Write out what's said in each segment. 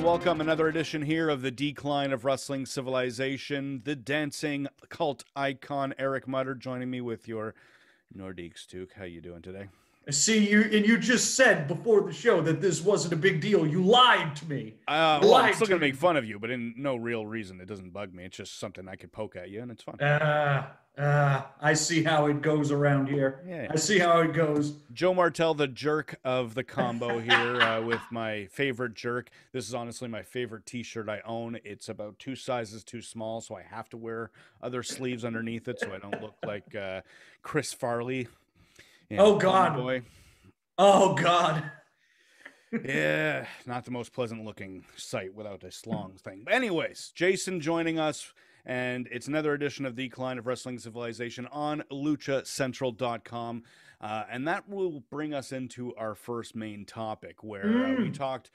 Welcome, another edition here of the Decline of Wrestling Civilization. The dancing cult icon Eric Mutter joining me with your Nordique Stuke. How you doing today? I see you, and you just said before the show that this wasn't a big deal. You lied to me. Well, I'm still going to make fun of you, but in no real reason. It doesn't bug me. It's just something I could poke at you, and it's fun. I see how it goes around here. Yeah. I see how it goes. Joe Martel, the jerk of the combo here with my favorite jerk. This is honestly my favorite t-shirt I own. It's about 2 sizes too small, so I have to wear other sleeves underneath it so I don't look like Chris Farley. Oh, God. Boy. Oh, God. Yeah, not the most pleasant looking sight without a slong thing. But anyways, Jason joining us. And it's another edition of Decline of Wrestling Civilization on luchacentral.com. And that will bring us into our first main topic where we talked,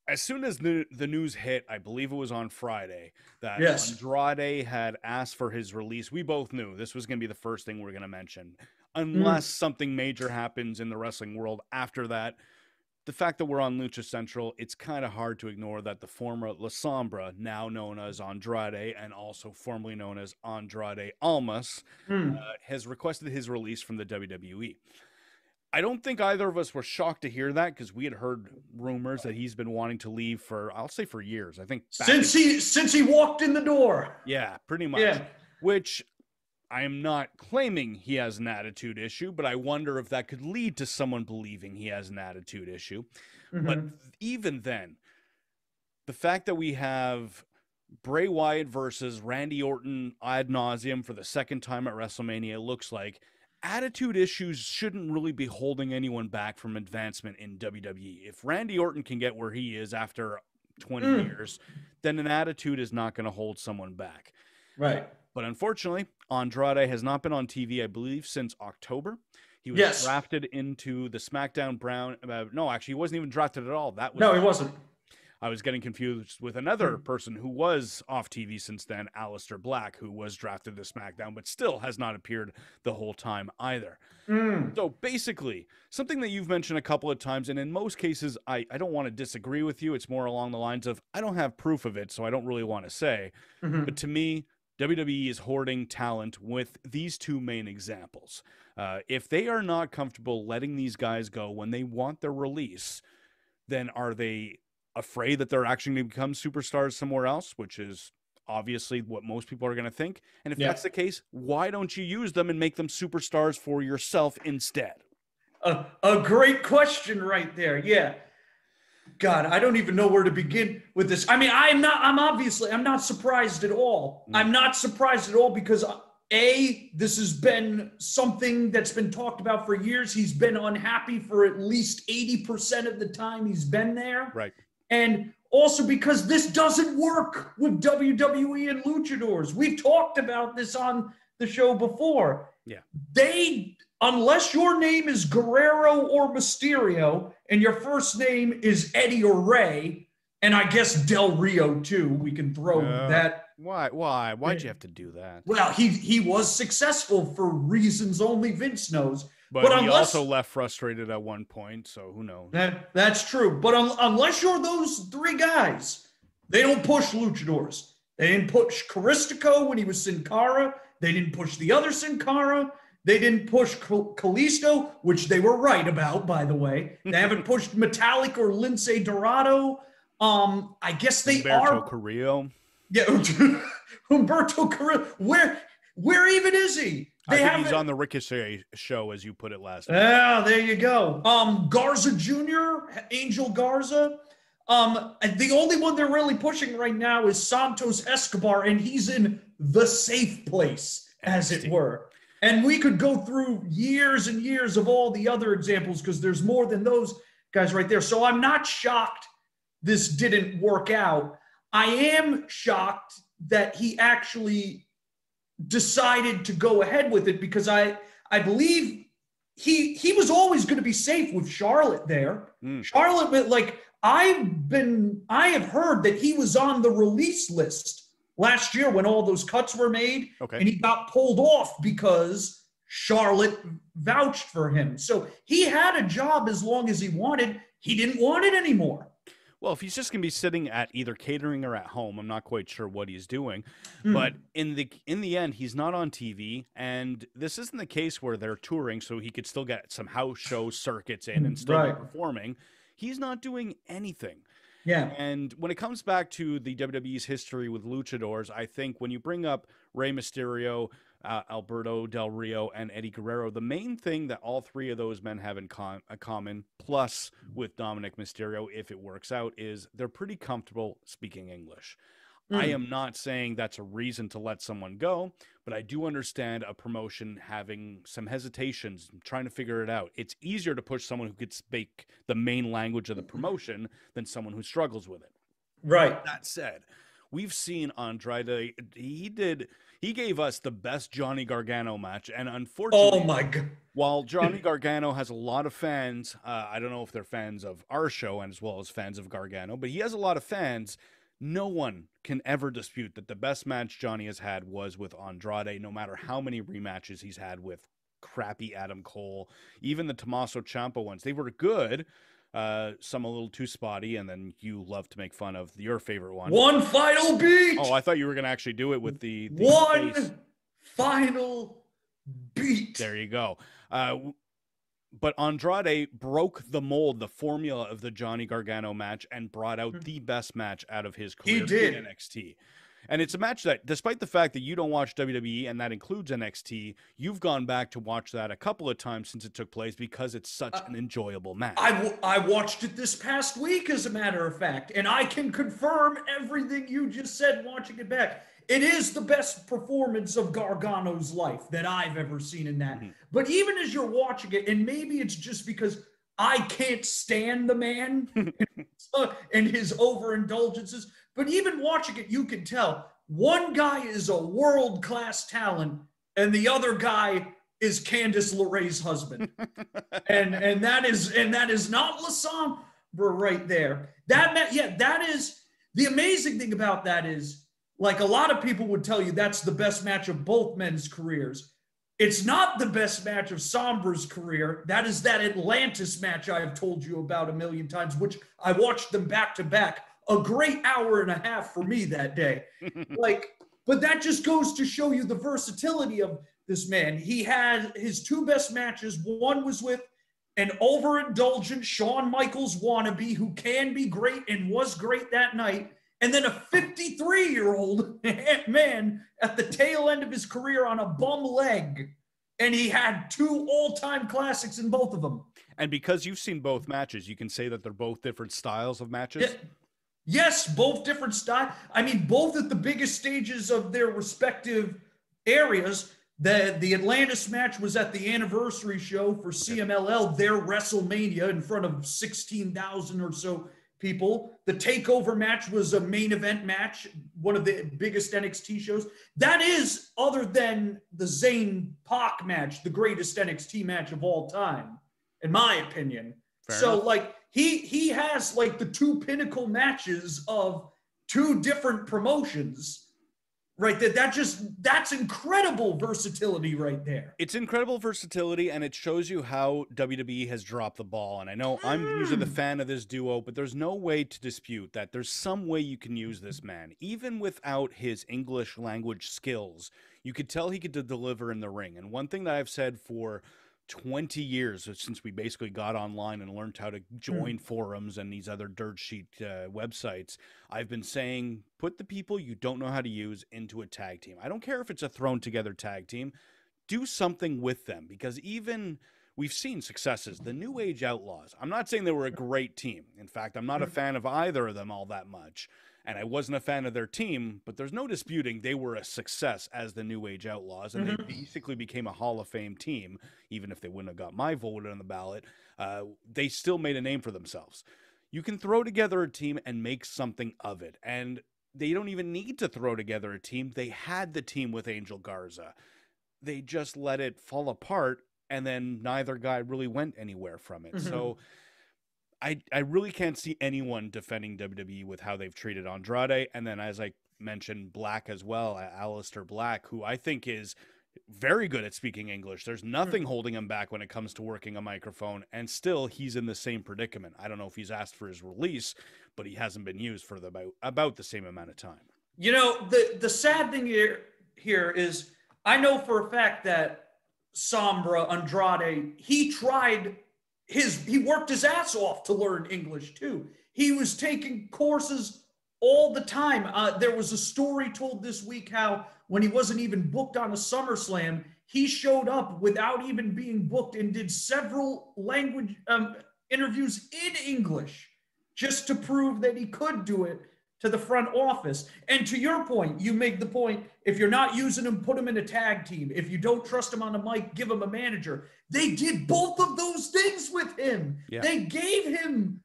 as soon as the news hit, I believe it was on Friday, that Andrade had asked for his release. We both knew this was going to be the first thing we're going to mention. Unless something major happens in the wrestling world after that. The fact that we're on Lucha Central, it's kind of hard to ignore that the former La Sombra, now known as Andrade and also formerly known as Andrade Almas, has requested his release from the WWE. I don't think either of us were shocked to hear that because we had heard rumors that he's been wanting to leave for, I'll say for years. I think since he walked in the door. Yeah, pretty much. Yeah. Which I am not claiming he has an attitude issue, but I wonder if that could lead to someone believing he has an attitude issue. But even then, the fact that we have Bray Wyatt versus Randy Orton ad nauseum for the second time at WrestleMania looks like attitude issues shouldn't really be holding anyone back from advancement in WWE. If Randy Orton can get where he is after 20 years, then an attitude is not going to hold someone back. Right. But unfortunately, Andrade has not been on TV, I believe, since October. He was drafted into the Smackdown Brown. No, actually, he wasn't even drafted at all. He wasn't. I was getting confused with another person who was off TV since then, Aleister Black, who was drafted to SmackDown, but still has not appeared the whole time either. So basically, something that you've mentioned a couple of times, and in most cases, I don't want to disagree with you. It's more along the lines of, I don't have proof of it, so I don't really want to say. But to me, WWE is hoarding talent with these two main examples. If they are not comfortable letting these guys go when they want their release, then are they afraid that they're actually going to become superstars somewhere else, which is obviously what most people are going to think? And if that's the case, why don't you use them and make them superstars for yourself instead? A great question right there. Yeah. God, I don't even know where to begin with this. I mean, I'm not surprised at all. I'm not surprised at all because this has been something that's been talked about for years. He's been unhappy for at least 80% of the time he's been there. Right. And also because this doesn't work with WWE and luchadors. We've talked about this on the show before. Yeah. Unless your name is Guerrero or Mysterio and your first name is Eddie or Ray, and I guess Del Rio too, we can throw that. Why? Why'd you have to do that? Well, he was successful for reasons only Vince knows. But he also left frustrated at one point, so who knows? That's true. But unless you're those 3 guys, they don't push luchadors. They didn't push Caristico when he was Sin Cara. They didn't push the other Sin Cara. They didn't push Kalisto, which they were right about, by the way. They haven't pushed Metallic or Lince Dorado. I guess they Humberto Carrillo. Yeah, Humberto Carrillo. Where even is he? I think he's on the Ricochet show, as you put it last week. Yeah, there you go. Garza Jr., Angel Garza. The only one they're really pushing right now is Santos Escobar, and he's in the safe place, as it were. And we could go through years and years of all the other examples because there's more than those guys right there. So I'm not shocked this didn't work out. I am shocked that he actually decided to go ahead with it because I believe he was always going to be safe with Charlotte there. Charlotte, but like I have heard that he was on the release list last year when all those cuts were made, and he got pulled off because Charlotte vouched for him. So he had a job as long as he wanted. He didn't want it anymore. Well, if he's just going to be sitting at either catering or at home, I'm not quite sure what he's doing. But in the end, he's not on TV, and this isn't the case where they're touring, so he could still get some house show circuits in and still be performing. He's not doing anything. Yeah. And when it comes back to the WWE's history with luchadors, I think when you bring up Rey Mysterio, Alberto Del Rio, and Eddie Guerrero, the main thing that all three of those men have in common, plus with Dominic Mysterio, if it works out, is they're pretty comfortable speaking English. I am not saying that's a reason to let someone go, but I do understand a promotion having some hesitations, trying to figure it out. It's easier to push someone who could speak the main language of the promotion than someone who struggles with it. Right. That said, we've seen Andrade. He gave us the best Johnny Gargano match, and unfortunately, oh my God, while Johnny Gargano has a lot of fans, I don't know if they're fans of our show and as well as fans of Gargano, but he has a lot of fans. No one can ever dispute that the best match Johnny has had was with Andrade, no matter how many rematches he's had with crappy Adam Cole, even the Tommaso Ciampa ones. They were good. Some a little too spotty, and then you love to make fun of your favorite one. One final beat. Oh, I thought you were going to actually do it with the one face. Final beat. There you go. But Andrade broke the mold, the formula of the Johnny Gargano match, and brought out the best match out of his career in NXT. And it's a match that, despite the fact that you don't watch WWE, and that includes NXT, you've gone back to watch that a couple of times since it took place because it's such an enjoyable match. I watched it this past week, as a matter of fact, and I can confirm everything you just said watching it back. It is the best performance of Gargano's life that I've ever seen in that. But even as you're watching it, and maybe it's just because I can't stand the man and his overindulgences, but even watching it, you can tell one guy is a world-class talent and the other guy is Candice LeRae's husband. and that is not Lasombra right there. That is the amazing thing about that is, like a lot of people would tell you, that's the best match of both men's careers. It's not the best match of Sombra's career. That is that Atlantis match I have told you about a million times, which I watched them back to back. A great hour and a half for me that day. But that just goes to show you the versatility of this man. He had his two best matches. One was with an overindulgent Shawn Michaels wannabe who can be great and was great that night. And then a 53-year-old man at the tail end of his career on a bum leg. And he had two all-time classics in both of them. And because you've seen both matches, you can say that they're both different styles of matches? Yes, both different styles. I mean, both at the biggest stages of their respective areas. The Atlantis match was at the anniversary show for CMLL, their WrestleMania, in front of 16,000 or so people. The takeover match was a main event match, one of the biggest NXT shows. That is, other than the Zayn Pac match, the greatest NXT match of all time, in my opinion. Fair enough. Like he has like the two pinnacle matches of two different promotions. Right, that's incredible versatility right there. It's incredible versatility, and it shows you how WWE has dropped the ball. And I know I'm usually the fan of this duo, but there's no way to dispute that there's some way you can use this man. Even without his English language skills, you could tell he could deliver in the ring. And one thing that I've said for 20 years since we basically got online and learned how to join forums and these other dirt sheet websites, I've been saying, put the people you don't know how to use into a tag team. I don't care if it's a thrown together tag team. Do something with them, because even we've seen successes. The New Age Outlaws, I'm not saying they were a great team. In fact, I'm not a fan of either of them all that much. And I wasn't a fan of their team, but there's no disputing they were a success as the New Age Outlaws, and they basically became a Hall of Fame team. Even if they wouldn't have got my vote on the ballot, they still made a name for themselves. You can throw together a team and make something of it. And they don't even need to throw together a team. They had the team with Angel Garza. They just let it fall apart, and then neither guy really went anywhere from it. So I really can't see anyone defending WWE with how they've treated Andrade. And then, as I mentioned, Black as well, Aleister Black, who I think is very good at speaking English. There's nothing holding him back when it comes to working a microphone, and still he's in the same predicament. I don't know if he's asked for his release, but he hasn't been used for about the same amount of time. You know, the sad thing here is I know for a fact that Sombra Andrade, he worked his ass off to learn English too. He was taking courses all the time. There was a story told this week how when he wasn't even booked on a SummerSlam, he showed up without even being booked and did several language interviews in English just to prove that he could do it to the front office. And to your point, you make the point, if you're not using him, put him in a tag team. If you don't trust him on the mic, give him a manager. They did both of those things with him. Yeah. They gave him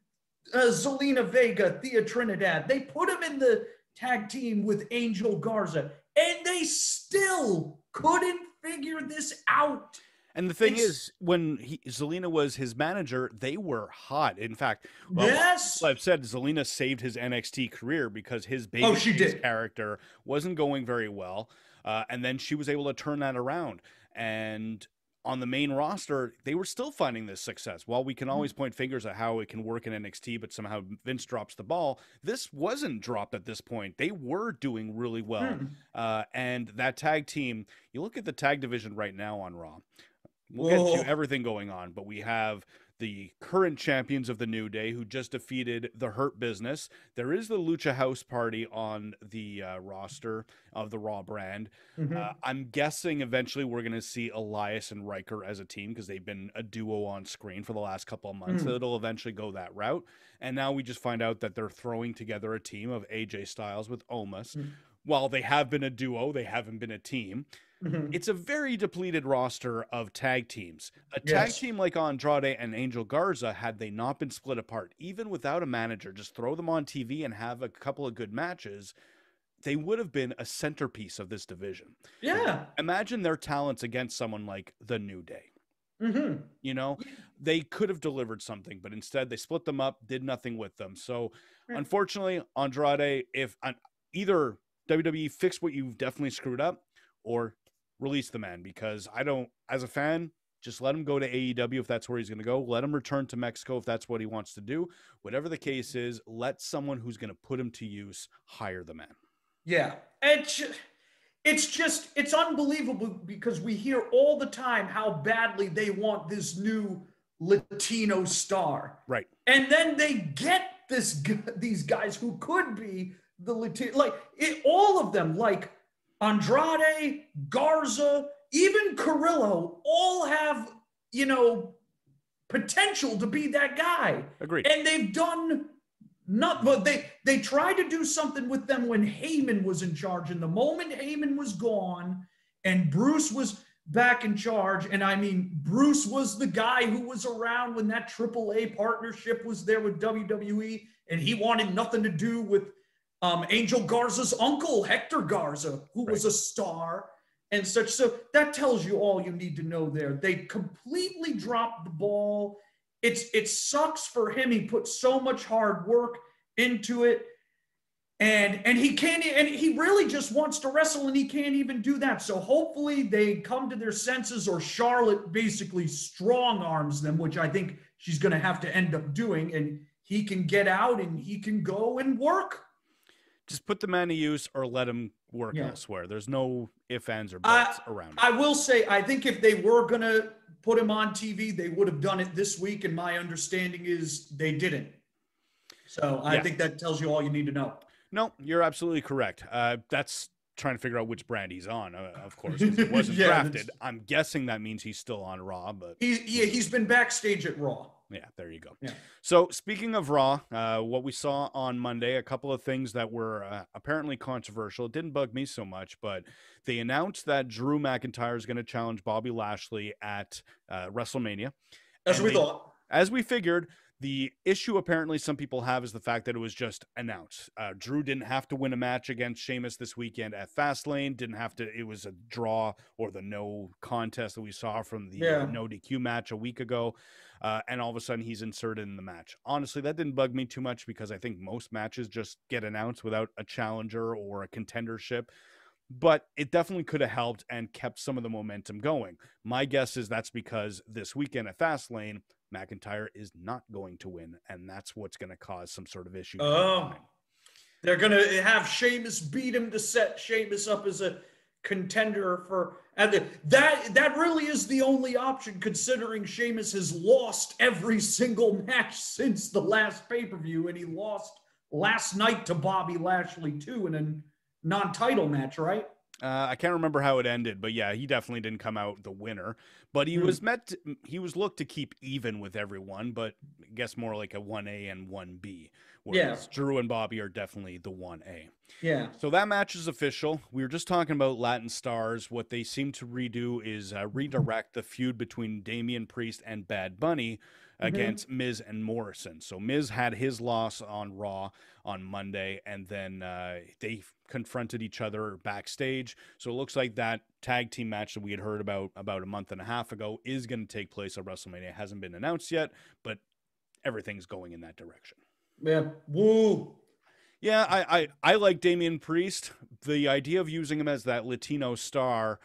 Zelina Vega, Thea Trinidad. They put him in the tag team with Angel Garza, and they still couldn't figure this out. And the thing is, when Zelina was his manager, they were hot. In fact, yes, I've said Zelina saved his NXT career because his baby character wasn't going very well. And then she was able to turn that around. And on the main roster, they were still finding this success. While we can always point fingers at how it can work in NXT, but somehow Vince drops the ball, this wasn't dropped at this point. They were doing really well. And that tag team, you look at the tag division right now on Raw. We'll get to everything going on, but we have the current champions of the New Day who just defeated the Hurt Business. There is the Lucha House Party on the roster of the Raw brand. I'm guessing eventually we're going to see Elias and Riker as a team because they've been a duo on screen for the last couple of months. So it'll eventually go that route. And now we just find out that they're throwing together a team of AJ Styles with Omos. While they have been a duo, they haven't been a team. It's a very depleted roster of tag teams. A tag team like Andrade and Angel Garza, had they not been split apart, even without a manager, just throw them on TV and have a couple of good matches, they would have been a centerpiece of this division. Yeah. Imagine their talents against someone like the New Day. You know, they could have delivered something, but instead they split them up, did nothing with them. So unfortunately, Andrade, if either WWE fix what you've definitely screwed up or release the man, because I don't, as a fan, just let him go to AEW if that's where he's going to go. Let him return to Mexico if that's what he wants to do. Whatever the case is, let someone who's going to put him to use hire the man. Yeah. It's unbelievable because we hear all the time how badly they want this new Latino star. Right. And then they get these guys who could be the Latino, all of them, like Andrade, Garza, even Carrillo, all have, potential to be that guy. Agreed. And they've done not, but they tried to do something with them when Heyman was in charge. And the moment Heyman was gone and Bruce was back in charge, and I mean, Bruce was the guy who was around when that AAA partnership was there with WWE, and he wanted nothing to do with Angel Garza's uncle, Hector Garza, who was a star and such. So that tells you all you need to know there. They completely dropped the ball. It sucks for him. He put so much hard work into it. And he can't, and he really just wants to wrestle, and he can't even do that. So hopefully they come to their senses, or Charlotte basically strong arms them, which I think she's going to have to end up doing, and he can get out and he can go and work. Just put the man to use or let him work elsewhere. There's no ifs, ands, or buts around it. I will say, I think if they were going to put him on TV, they would have done it this week, and my understanding is they didn't. So I think that tells you all you need to know. No, you're absolutely correct. That's trying to figure out which brand he's on, of course. He wasn't drafted. I'm guessing that means he's still on Raw. But he's been backstage at Raw. Yeah, there you go. Yeah. So speaking of Raw, what we saw on Monday, a couple of things that were apparently controversial. It didn't bug me so much, but they announced that Drew McIntyre is going to challenge Bobby Lashley at WrestleMania. As we thought. As we figured, The issue apparently some people have is the fact that it was just announced. Drew didn't have to win a match against Sheamus this weekend at FastLane. Didn't have to. It was a draw or the no contest that we saw from the no DQ match a week ago. And all of a sudden he's inserted in the match. Honestly, that didn't bug me too much because I think most matches just get announced without a challenger or a contendership. But it definitely could have helped and kept some of the momentum going. My guess is that's because this weekend at Fastlane, McIntyre is not going to win, and that's what's going to cause some sort of issue. Oh, they're going to have Sheamus beat him to set Sheamus up as a contender for, and that really is the only option, considering Sheamus has lost every single match since the last pay-per-view, and he lost last night to Bobby Lashley too in a non-title match, right? I can't remember how it ended, but yeah, he definitely didn't come out the winner. But he was he was looked to keep even with everyone, but I guess more like a 1A and 1B. Whereas Drew and Bobby are definitely the 1A. Yeah. So that match is official. We were just talking about Latin Stars. What they seem to redo is redirect the feud between Damian Priest and Bad Bunny against Miz and Morrison. So Miz had his loss on Raw on Monday, and then they confronted each other backstage. So it looks like that tag team match that we had heard about a month and a half ago is going to take place at WrestleMania. It hasn't been announced yet, but everything's going in that direction. Yeah. Woo. Yeah, I like Damian Priest. The idea of using him as that Latino star,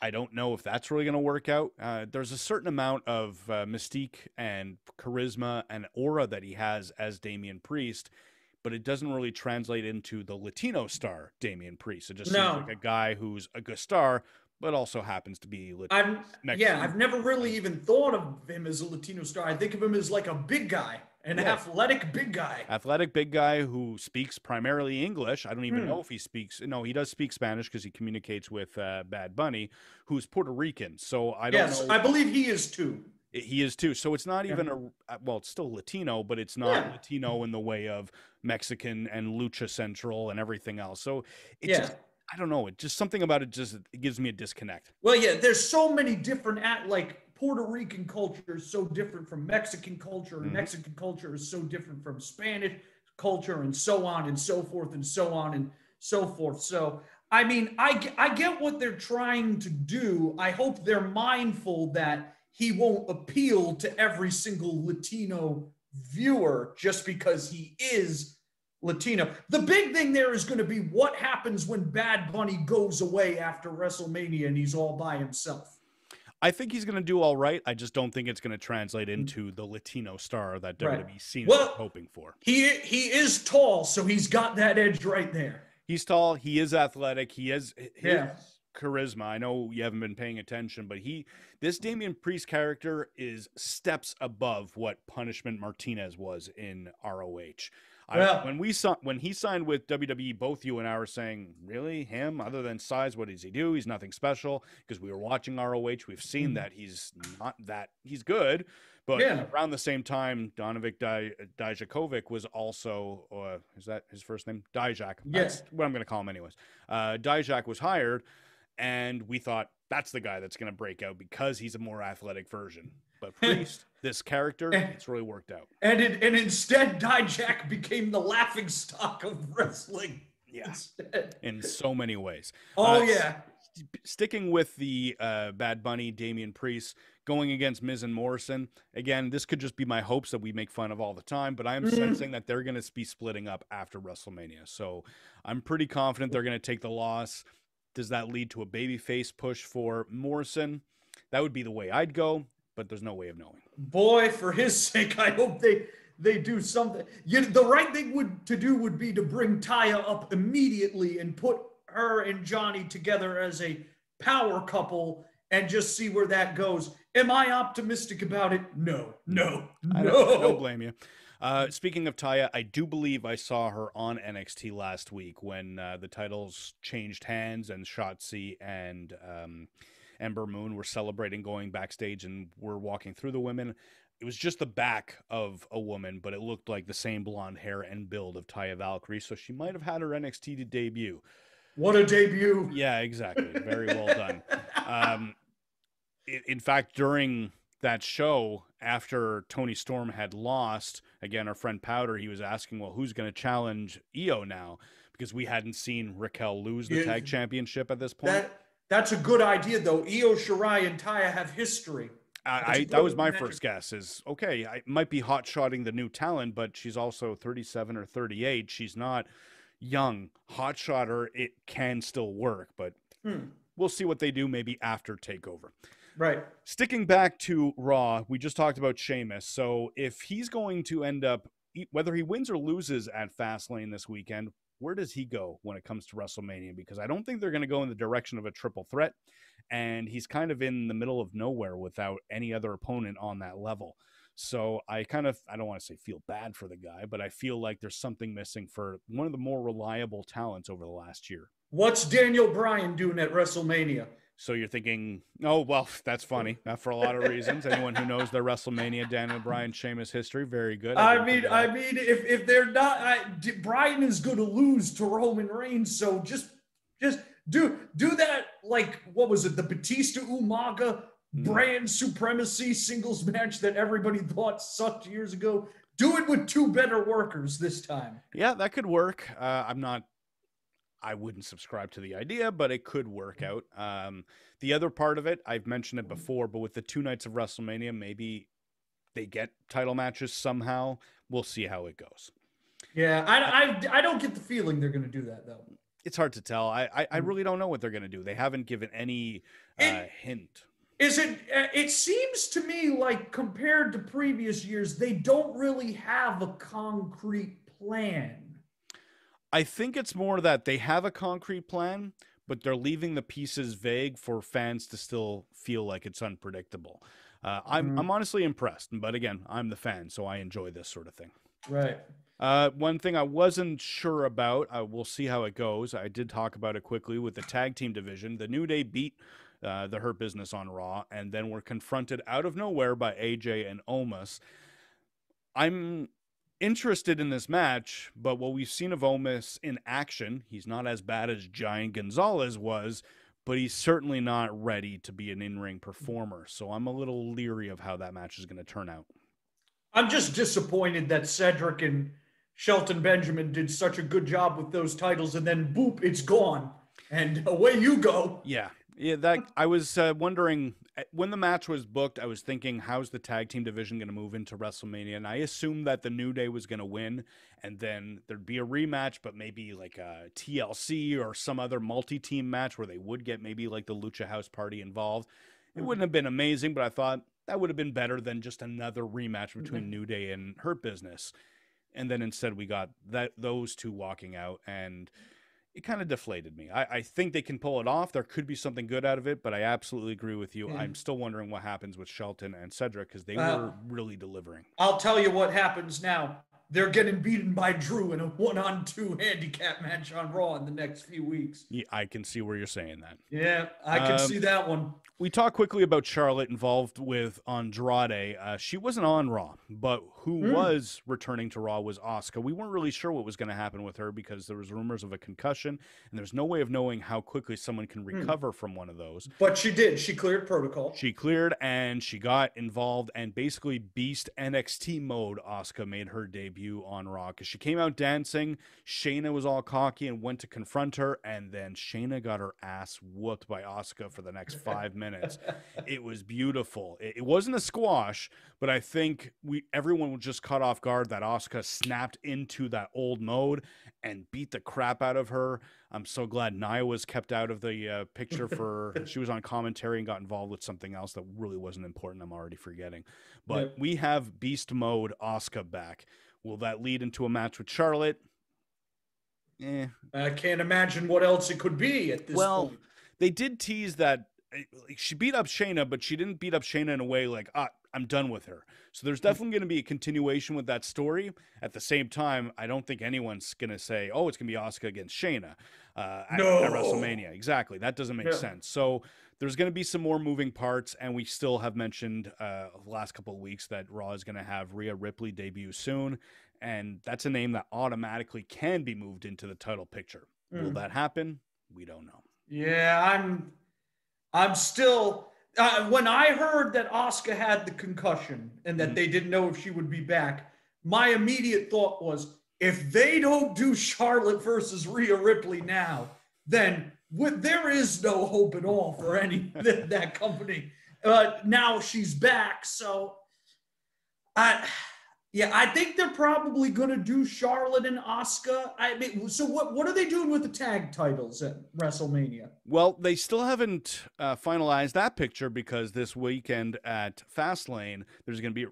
I don't know if that's really going to work out. There's a certain amount of mystique and charisma and aura that he has as Damian Priest, but it doesn't really translate into the Latino star Damian Priest. It just seems like a guy who's a good star, but also happens to be Latino. I've never really even thought of him as a Latino star. I think of him as like a big guy. An athletic big guy. Athletic big guy who speaks primarily English. I don't even know if he speaks. No, he does speak Spanish because he communicates with Bad Bunny, who's Puerto Rican. So I don't know. Yes, I believe he is too. He is too. So it's not even well, it's still Latino, but it's not Latino in the way of Mexican and Lucha Central and everything else. So it's just, I don't know. It just something about it it gives me a disconnect. Well, yeah, there's so many different Puerto Rican culture is so different from Mexican culture, and Mexican culture is so different from Spanish culture, and so on and so forth and so on and so forth. So, I mean, I get what they're trying to do. I hope they're mindful that he won't appeal to every single Latino viewer just because he is Latino. The big thing there is going to be what happens when Bad Bunny goes away after WrestleMania and he's all by himself. I think he's going to do all right. I just don't think it's going to translate into the Latino star that WWE is hoping for. He is tall, so he's got that edge right there. He's tall. He is athletic. He has his charisma. I know you haven't been paying attention, but this Damian Priest character is steps above what Punishment Martinez was in ROH. When he signed with WWE, both you and I were saying, really, him? Other than size, what does he do? He's nothing special. Because we were watching ROH, we've seen that he's not that. He's good, but around the same time, Donovic Dijakovic was also, is that his first name? Dijak. That's what I'm going to call him anyways. Dijak was hired, and we thought that's the guy that's going to break out because he's a more athletic version. But Priest, this character, it's really worked out. And instead, Dijak became the laughingstock of wrestling. Yeah, in so many ways. Sticking with the Bad Bunny, Damian Priest, going against Miz and Morrison. Again, this could just be my hopes that we make fun of all the time, but I am sensing that they're going to be splitting up after WrestleMania. So I'm pretty confident they're going to take the loss. Does that lead to a babyface push for Morrison? That would be the way I'd go, but there's no way of knowing. Boy, for his sake, I hope they do something. The right thing to do would be to bring Taya up immediately and put her and Johnny together as a power couple and just see where that goes. Am I optimistic about it? No. I don't blame you. Speaking of Taya, I do believe I saw her on NXT last week when the titles changed hands and Shotzi and Ember Moon were celebrating, going backstage, and we're walking through the women. It was just the back of a woman, but it looked like the same blonde hair and build of Taya Valkyrie, so she might have had her NXT debut. What a debut. Yeah, exactly. Very well done. In fact, during that show after Tony Storm had lost, again, our friend Powder, he was asking, well, who's going to challenge Io now? Because we hadn't seen Raquel lose the tag championship at this point. That's a good idea, though. Io Shirai and Taya have history. That was my first guess is, okay, I might be hot-shotting the new talent, but she's also 37 or 38. She's not young. Hot-shot her, it can still work, but we'll see what they do maybe after TakeOver. Right. Sticking back to Raw, we just talked about Sheamus. So if he's going to end up, whether he wins or loses at Fastlane this weekend, where does he go when it comes to WrestleMania? Because I don't think they're going to go in the direction of a triple threat. And he's kind of in the middle of nowhere without any other opponent on that level. So I don't want to say feel bad for the guy, but I feel like there's something missing for one of the more reliable talents over the last year. What's Daniel Bryan doing at WrestleMania? So you're thinking, oh, well, that's funny. Not for a lot of reasons. Anyone who knows their WrestleMania, Daniel Bryan, Sheamus history, very good. I mean, if they're not, Bryan is going to lose to Roman Reigns. So just do that. Like, what was it? The Batista Umaga brand supremacy singles match that everybody thought sucked years ago. Do it with two better workers this time. Yeah, that could work. I wouldn't subscribe to the idea, but it could work out. The other part of it, I've mentioned it before, but with the 2 nights of WrestleMania, maybe they get title matches somehow. We'll see how it goes. Yeah, I don't get the feeling they're going to do that, though. It's hard to tell. I really don't know what they're going to do. They haven't given any hint. It seems to me like compared to previous years, they don't really have a concrete plan. I think it's more that they have a concrete plan, but they're leaving the pieces vague for fans to still feel like it's unpredictable. I'm honestly impressed, but again, I'm the fan, so I enjoy this sort of thing. Right. One thing I wasn't sure about, we'll see how it goes. I did talk about it quickly with the tag team division. The New Day beat the Hurt Business on Raw, and then were confronted out of nowhere by AJ and Omos. I'm interested in this match, but what we've seen of Omos in action, he's not as bad as Giant Gonzalez was, but he's certainly not ready to be an in-ring performer. So I'm a little leery of how that match is going to turn out. I'm just disappointed that Cedric and Shelton Benjamin did such a good job with those titles, and then boop, it's gone, and away you go. Yeah, that I was wondering when the match was booked. I was thinking, how's the tag team division going to move into WrestleMania? And I assumed that the New Day was going to win, and then there'd be a rematch, but maybe like a TLC or some other multi-team match where they would get maybe like the Lucha House Party involved. It wouldn't have been amazing, but I thought that would have been better than just another rematch between New Day and Hurt Business. And then instead we got those two walking out, and it kind of deflated me. I think they can pull it off. There could be something good out of it, but I absolutely agree with you. I'm still wondering what happens with Shelton and Cedric, because they were really delivering. I'll tell you what happens now. They're getting beaten by Drew in a 1-on-2 handicap match on Raw in the next few weeks. Yeah, I can see where you're saying that. Yeah, I can see that one. We talked quickly about Charlotte involved with Andrade. She wasn't on Raw, but who was returning to Raw was Asuka. We weren't really sure what was going to happen with her because there was rumors of a concussion, and there's no way of knowing how quickly someone can recover from one of those. But she did. She cleared protocol. She cleared, and she got involved, and basically beast NXT mode. Asuka made her debut on Raw because she came out dancing. Shayna was all cocky and went to confront her, and then Shayna got her ass whooped by Asuka for the next 5 minutes. It was beautiful. It wasn't a squash, but I think everyone was just caught off guard that Asuka snapped into that old mode and beat the crap out of her. I'm so glad Nia was kept out of the picture she was on commentary and got involved with something else that really wasn't important. I'm already forgetting. But we have beast mode Asuka back. Will that lead into a match with Charlotte? I can't imagine what else it could be at this point. Well, they did tease that she beat up Shayna, but she didn't beat up Shayna in a way like, I'm done with her. So there's definitely going to be a continuation with that story. At the same time, I don't think anyone's going to say, oh, it's going to be Asuka against Shayna at WrestleMania. Exactly. That doesn't make sense. So there's going to be some more moving parts, and we still have mentioned the last couple of weeks that Raw is going to have Rhea Ripley debut soon, and that's a name that automatically can be moved into the title picture. Will that happen? We don't know. Yeah, I'm still When I heard that Asuka had the concussion and that they didn't know if she would be back, my immediate thought was, if they don't do Charlotte versus Rhea Ripley now, then there is no hope at all for any that company. Now she's back, so I think they're probably going to do Charlotte and Asuka. I mean, so what are they doing with the tag titles at WrestleMania? Well, they still haven't finalized that picture because this weekend at FastLane, there's going to be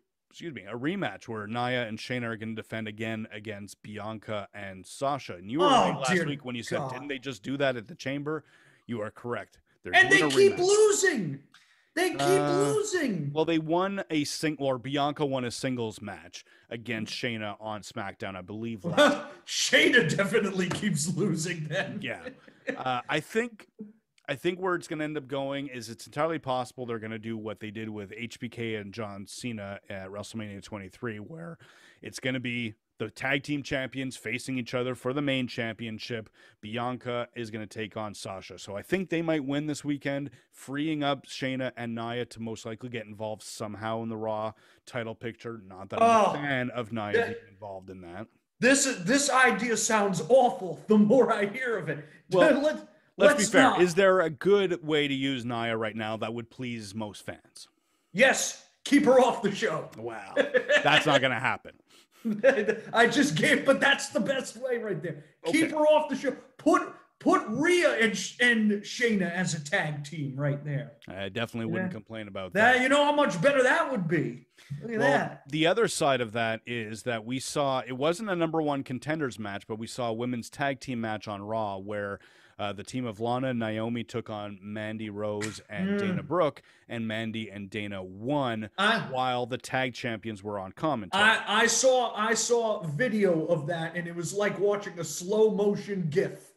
a rematch where Nia and Shayna are going to defend again against Bianca and Sasha. And you were right last week when you said, didn't they just do that at the Chamber? You are correct. And they keep losing. They keep losing. Well, they won Bianca won a singles match against Shayna on SmackDown, I believe. Shayna definitely keeps losing then. Yeah. I think where it's going to end up going is it's entirely possible they're going to do what they did with HBK and John Cena at WrestleMania 23, where it's going to be the tag team champions facing each other for the main championship. Bianca is going to take on Sasha. So I think they might win this weekend, freeing up Shayna and Nia to most likely get involved somehow in the Raw title picture. Not that I'm a fan of Nia being involved in that. This idea sounds awful the more I hear of it. Well, let's be fair. Is there a good way to use Nia right now that would please most fans? Yes. Keep her off the show. Wow. That's not going to happen. I just gave, but that's the best way right there. Keep her off the show. Put Rhea and Shayna as a tag team right there. I definitely wouldn't complain about that. You know how much better that would be. Look at that. The other side of that is that we saw, it wasn't a number one contenders match, but we saw a women's tag team match on Raw where the team of Lana and Naomi took on Mandy Rose and Dana Brooke, and Mandy and Dana won while the tag champions were on commentary. I saw video of that, and it was like watching a slow motion GIF.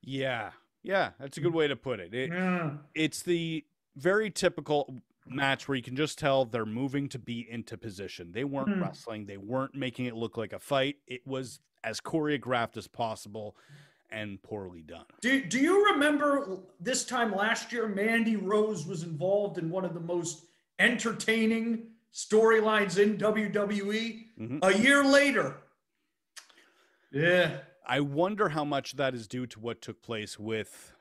Yeah, that's a good way to put it. It's the very typical match where you can just tell they're moving to be into position. They weren't wrestling. They weren't making it look like a fight. It was as choreographed as possible and poorly done. Do you remember this time last year, Mandy Rose was involved in one of the most entertaining storylines in WWE? A year later. Yeah. I wonder how much that is due to what took place with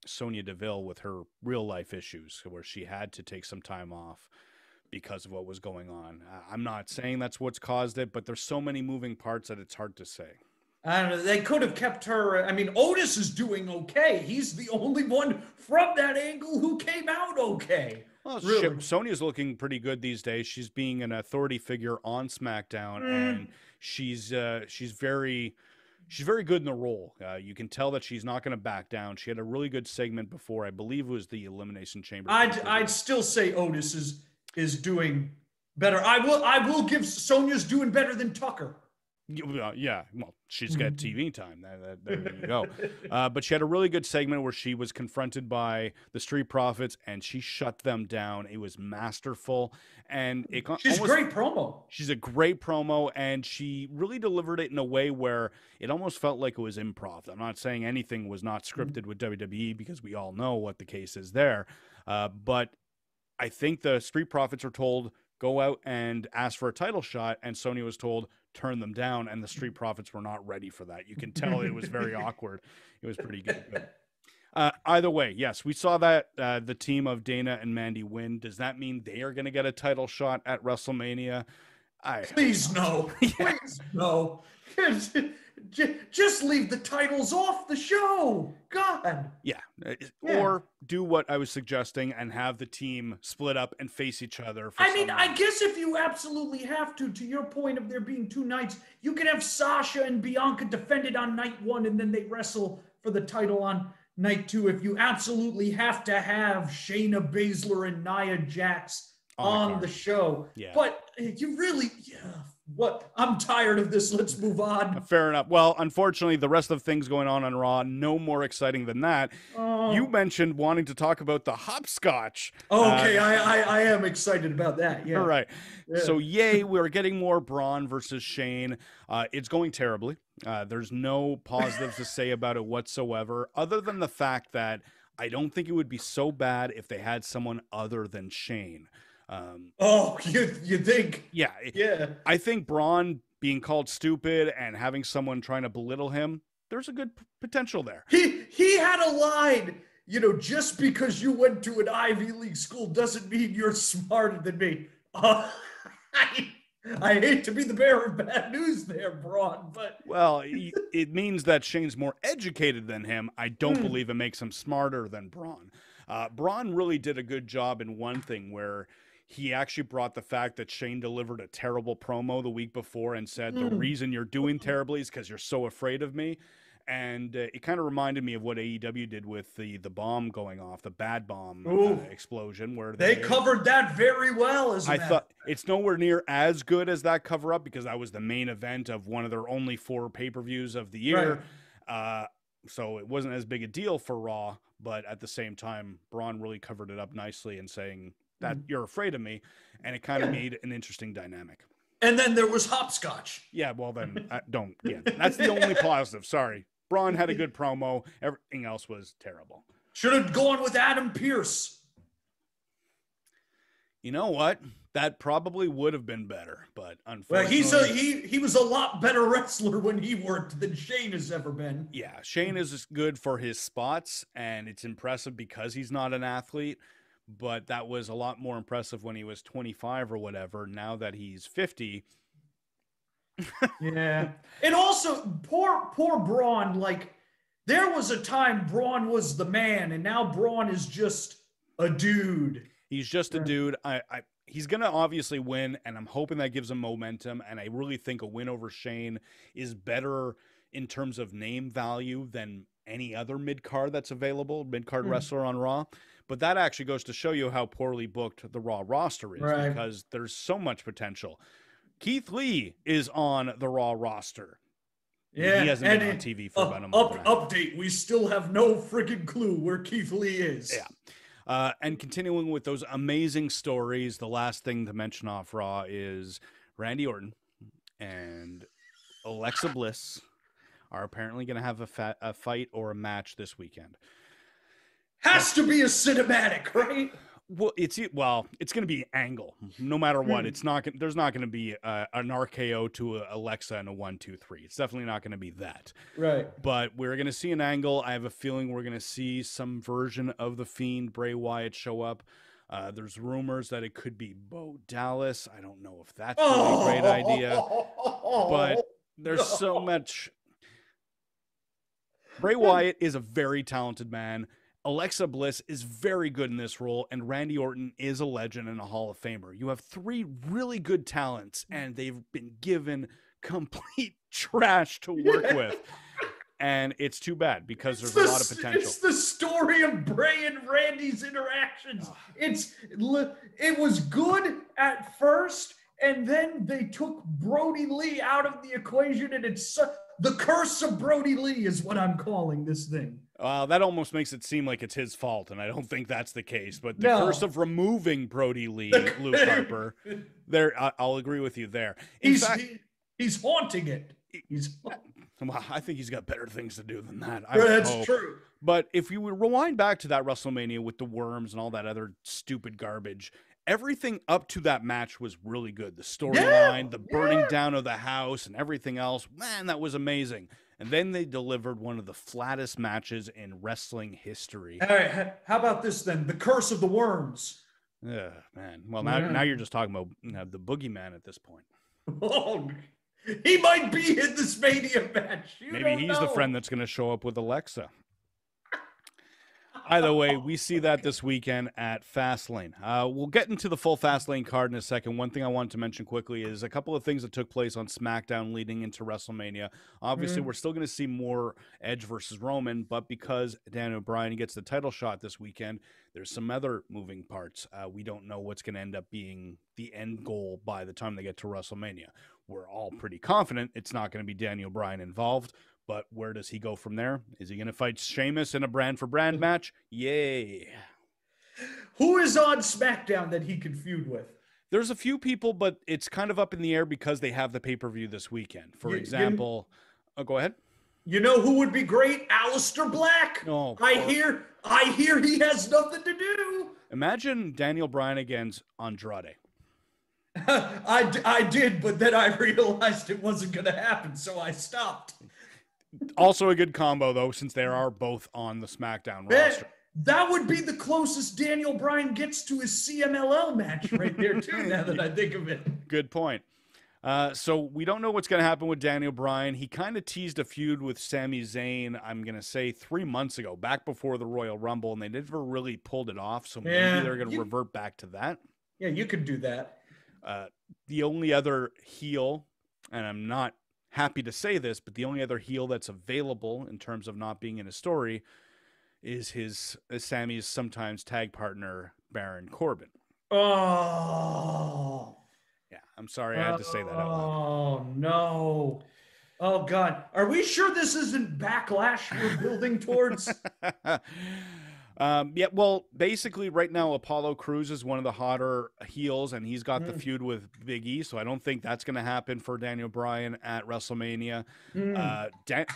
Sonya Deville with her real life issues, where she had to take some time off because of what was going on. I'm not saying that's what's caused it, but there's so many moving parts that it's hard to say. I don't know. They could have kept her. I mean, Otis is doing okay. He's the only one from that angle who came out okay. Well, really. Sonya's looking pretty good these days. She's being an authority figure on SmackDown, and she's very good in the role. You can tell that she's not going to back down. She had a really good segment before. I believe it was the Elimination Chamber. I'd still say Otis is doing better. I will give Sonya's doing better than Tucker. Yeah, well, she's got TV time. There you go. But she had a really good segment where she was confronted by the Street Profits, and she shut them down. It was masterful, and she's a great promo. She's a great promo, and she really delivered it in a way where it almost felt like it was improv. I'm not saying anything was not scripted with WWE because we all know what the case is there, but I think the Street Profits were told, go out and ask for a title shot, and Sonya was told, turn them down, and the Street Profits were not ready for that. You can tell it was very awkward. It was pretty good. Either way, yes, we saw that the team of Dana and Mandy win. Does that mean they are going to get a title shot at WrestleMania? Please no. Please no. Just leave the titles off the show. God. Yeah. Or do what I was suggesting and have the team split up and face each other. I guess if you absolutely have to your point of there being two nights, you can have Sasha and Bianca defended on night one and then they wrestle for the title on night two. If you absolutely have to have Shayna Baszler and Nia Jax on the show. Yeah. But you really... What? I'm tired of this. Let's move on. Fair enough. Well, unfortunately, the rest of things going on Raw, no more exciting than that. You mentioned wanting to talk about the hopscotch. Okay, I am excited about that. Yeah. All right. Yeah. So, yay, we're getting more Braun versus Shane. It's going terribly. There's no positives to say about it whatsoever, other than the fact that I don't think it would be so bad if they had someone other than Shane. You think? Yeah. Yeah. I think Braun being called stupid and having someone trying to belittle him, there's a good potential there. He had a line, just because you went to an Ivy League school doesn't mean you're smarter than me. I hate to be the bearer of bad news there, Braun, but... Well, it means that Shane's more educated than him. I don't believe it makes him smarter than Braun. Braun really did a good job in one thing where he actually brought the fact that Shane delivered a terrible promo the week before and said, the reason you're doing terribly is because you're so afraid of me. And it kind of reminded me of what AEW did with the bomb going off, the bad bomb explosion, where they covered that very well. I thought it's nowhere near as good as that cover up because that was the main event of one of their only 4 pay-per-views of the year. Right. So it wasn't as big a deal for Raw, but at the same time, Braun really covered it up nicely and saying that you're afraid of me, and it kind of made an interesting dynamic. And then there was hopscotch. Yeah, well then, don't. Yeah, that's the only positive. Sorry. Braun had a good promo. Everything else was terrible. Should have gone with Adam Pearce. You know what? That probably would have been better, but unfortunately... Well, he was a lot better wrestler when he worked than Shane has ever been. Yeah, Shane is good for his spots, and it's impressive because he's not an athlete, but that was a lot more impressive when he was 25 or whatever. Now that he's 50... Yeah. And also, poor Braun, there was a time Braun was the man, and now Braun is just a dude. He's just a dude. He's going to obviously win, and I'm hoping that gives him momentum, and I really think a win over Shane is better in terms of name value than any other mid-card that's available, mid-card wrestler on Raw. But that actually goes to show you how poorly booked the Raw roster is, because there's so much potential. Keith Lee is on the Raw roster. Yeah, he hasn't been on TV for about a month. Update, we still have no friggin' clue where Keith Lee is. Yeah. And continuing with those amazing stories, the last thing to mention off Raw is Randy Orton and Alexa Bliss are apparently going to have a fight or a match this weekend. Has to be a cinematic, right? Well, it's going to be Angle, no matter what. It's not. There's not going to be an RKO to Alexa and a 1-2-3. It's definitely not going to be that. Right. But we're going to see an Angle. I have a feeling we're going to see some version of the Fiend, Bray Wyatt, show up. There's rumors that it could be Bo Dallas. I don't know if that's really a great idea, but there's so much. Bray Wyatt is a very talented man. Alexa Bliss is very good in this role, and Randy Orton is a legend and a Hall of Famer. You have 3 really good talents, and they've been given complete trash to work with. And it's too bad because there's a lot of potential. It's the story of Bray and Randy's interactions. It was good at first, and then they took Brody Lee out of the equation, and it's the curse of Brody Lee is what I'm calling this thing. That almost makes it seem like it's his fault, and I don't think that's the case. But the curse of removing Brody Lee, Luke Harper, I'll agree with you there. He's haunting it. Well, I think he's got better things to do than that. That's true. But if you rewind back to that WrestleMania with the worms and all that other stupid garbage, everything up to that match was really good. The storyline, the burning down of the house, and everything else, man, that was amazing. And then they delivered one of the flattest matches in wrestling history. All right, how about this then? The curse of the worms. Yeah, man. Well, now you're just talking about the boogeyman at this point. Oh, he might be in this Mania match. Maybe he's the friend that's going to show up with Alexa. Either way, we see that this weekend at FastLane. We'll get into the full FastLane card in a second. One thing I wanted to mention quickly is a couple of things that took place on SmackDown leading into WrestleMania. Obviously, we're still going to see more Edge versus Roman, but because Daniel Bryan gets the title shot this weekend, there's some other moving parts. We don't know what's going to end up being the end goal by the time they get to WrestleMania. We're all pretty confident it's not going to be Daniel Bryan involved. But where does he go from there? Is he going to fight Sheamus in a brand-for-brand match? Yay. Who is on SmackDown that he could feud with? There's a few people, but it's kind of up in the air because they have the pay-per-view this weekend. For example, go ahead. You know who would be great? Aleister Black. No, I hear he has nothing to do. Imagine Daniel Bryan against Andrade. I did, but then I realized it wasn't going to happen, so I stopped. Also a good combo, though, since they are both on the SmackDown roster. That would be the closest Daniel Bryan gets to his CMLL match right there, too, now that I think of it. Good point. So we don't know what's going to happen with Daniel Bryan. He kind of teased a feud with Sami Zayn, I'm going to say 3 months ago, back before the Royal Rumble, and they never really pulled it off, so maybe they're going to revert back to that. Yeah, you could do that. The only other heel, and I'm not happy to say this, but the only other heel that's available in terms of not being in a story is Sammy's sometimes tag partner, Baron Corbin. Oh. Yeah, I'm sorry I had to say that out loud. Oh, no. Oh, God. Are we sure this isn't Backlash we're building towards? Yeah, well, basically right now Apollo Crews is one of the hotter heels, and he's got the feud with Big E, so I don't think that's going to happen for Daniel Bryan at WrestleMania.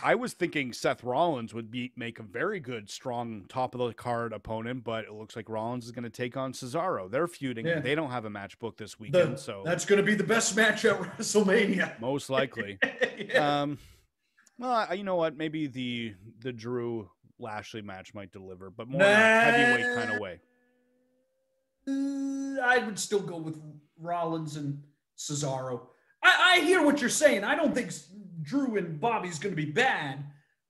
I was thinking Seth Rollins would make a very good, strong, top-of-the-card opponent, but it looks like Rollins is going to take on Cesaro. They're feuding. Yeah. They don't have a match booked this weekend, so that's going to be the best match at WrestleMania. Most likely. Yeah. Well, you know what? Maybe the Drew Lashley match might deliver, but more in a heavyweight kind of way. I would still go with Rollins and Cesaro. I hear what you're saying. I don't think Drew and Bobby's going to be bad.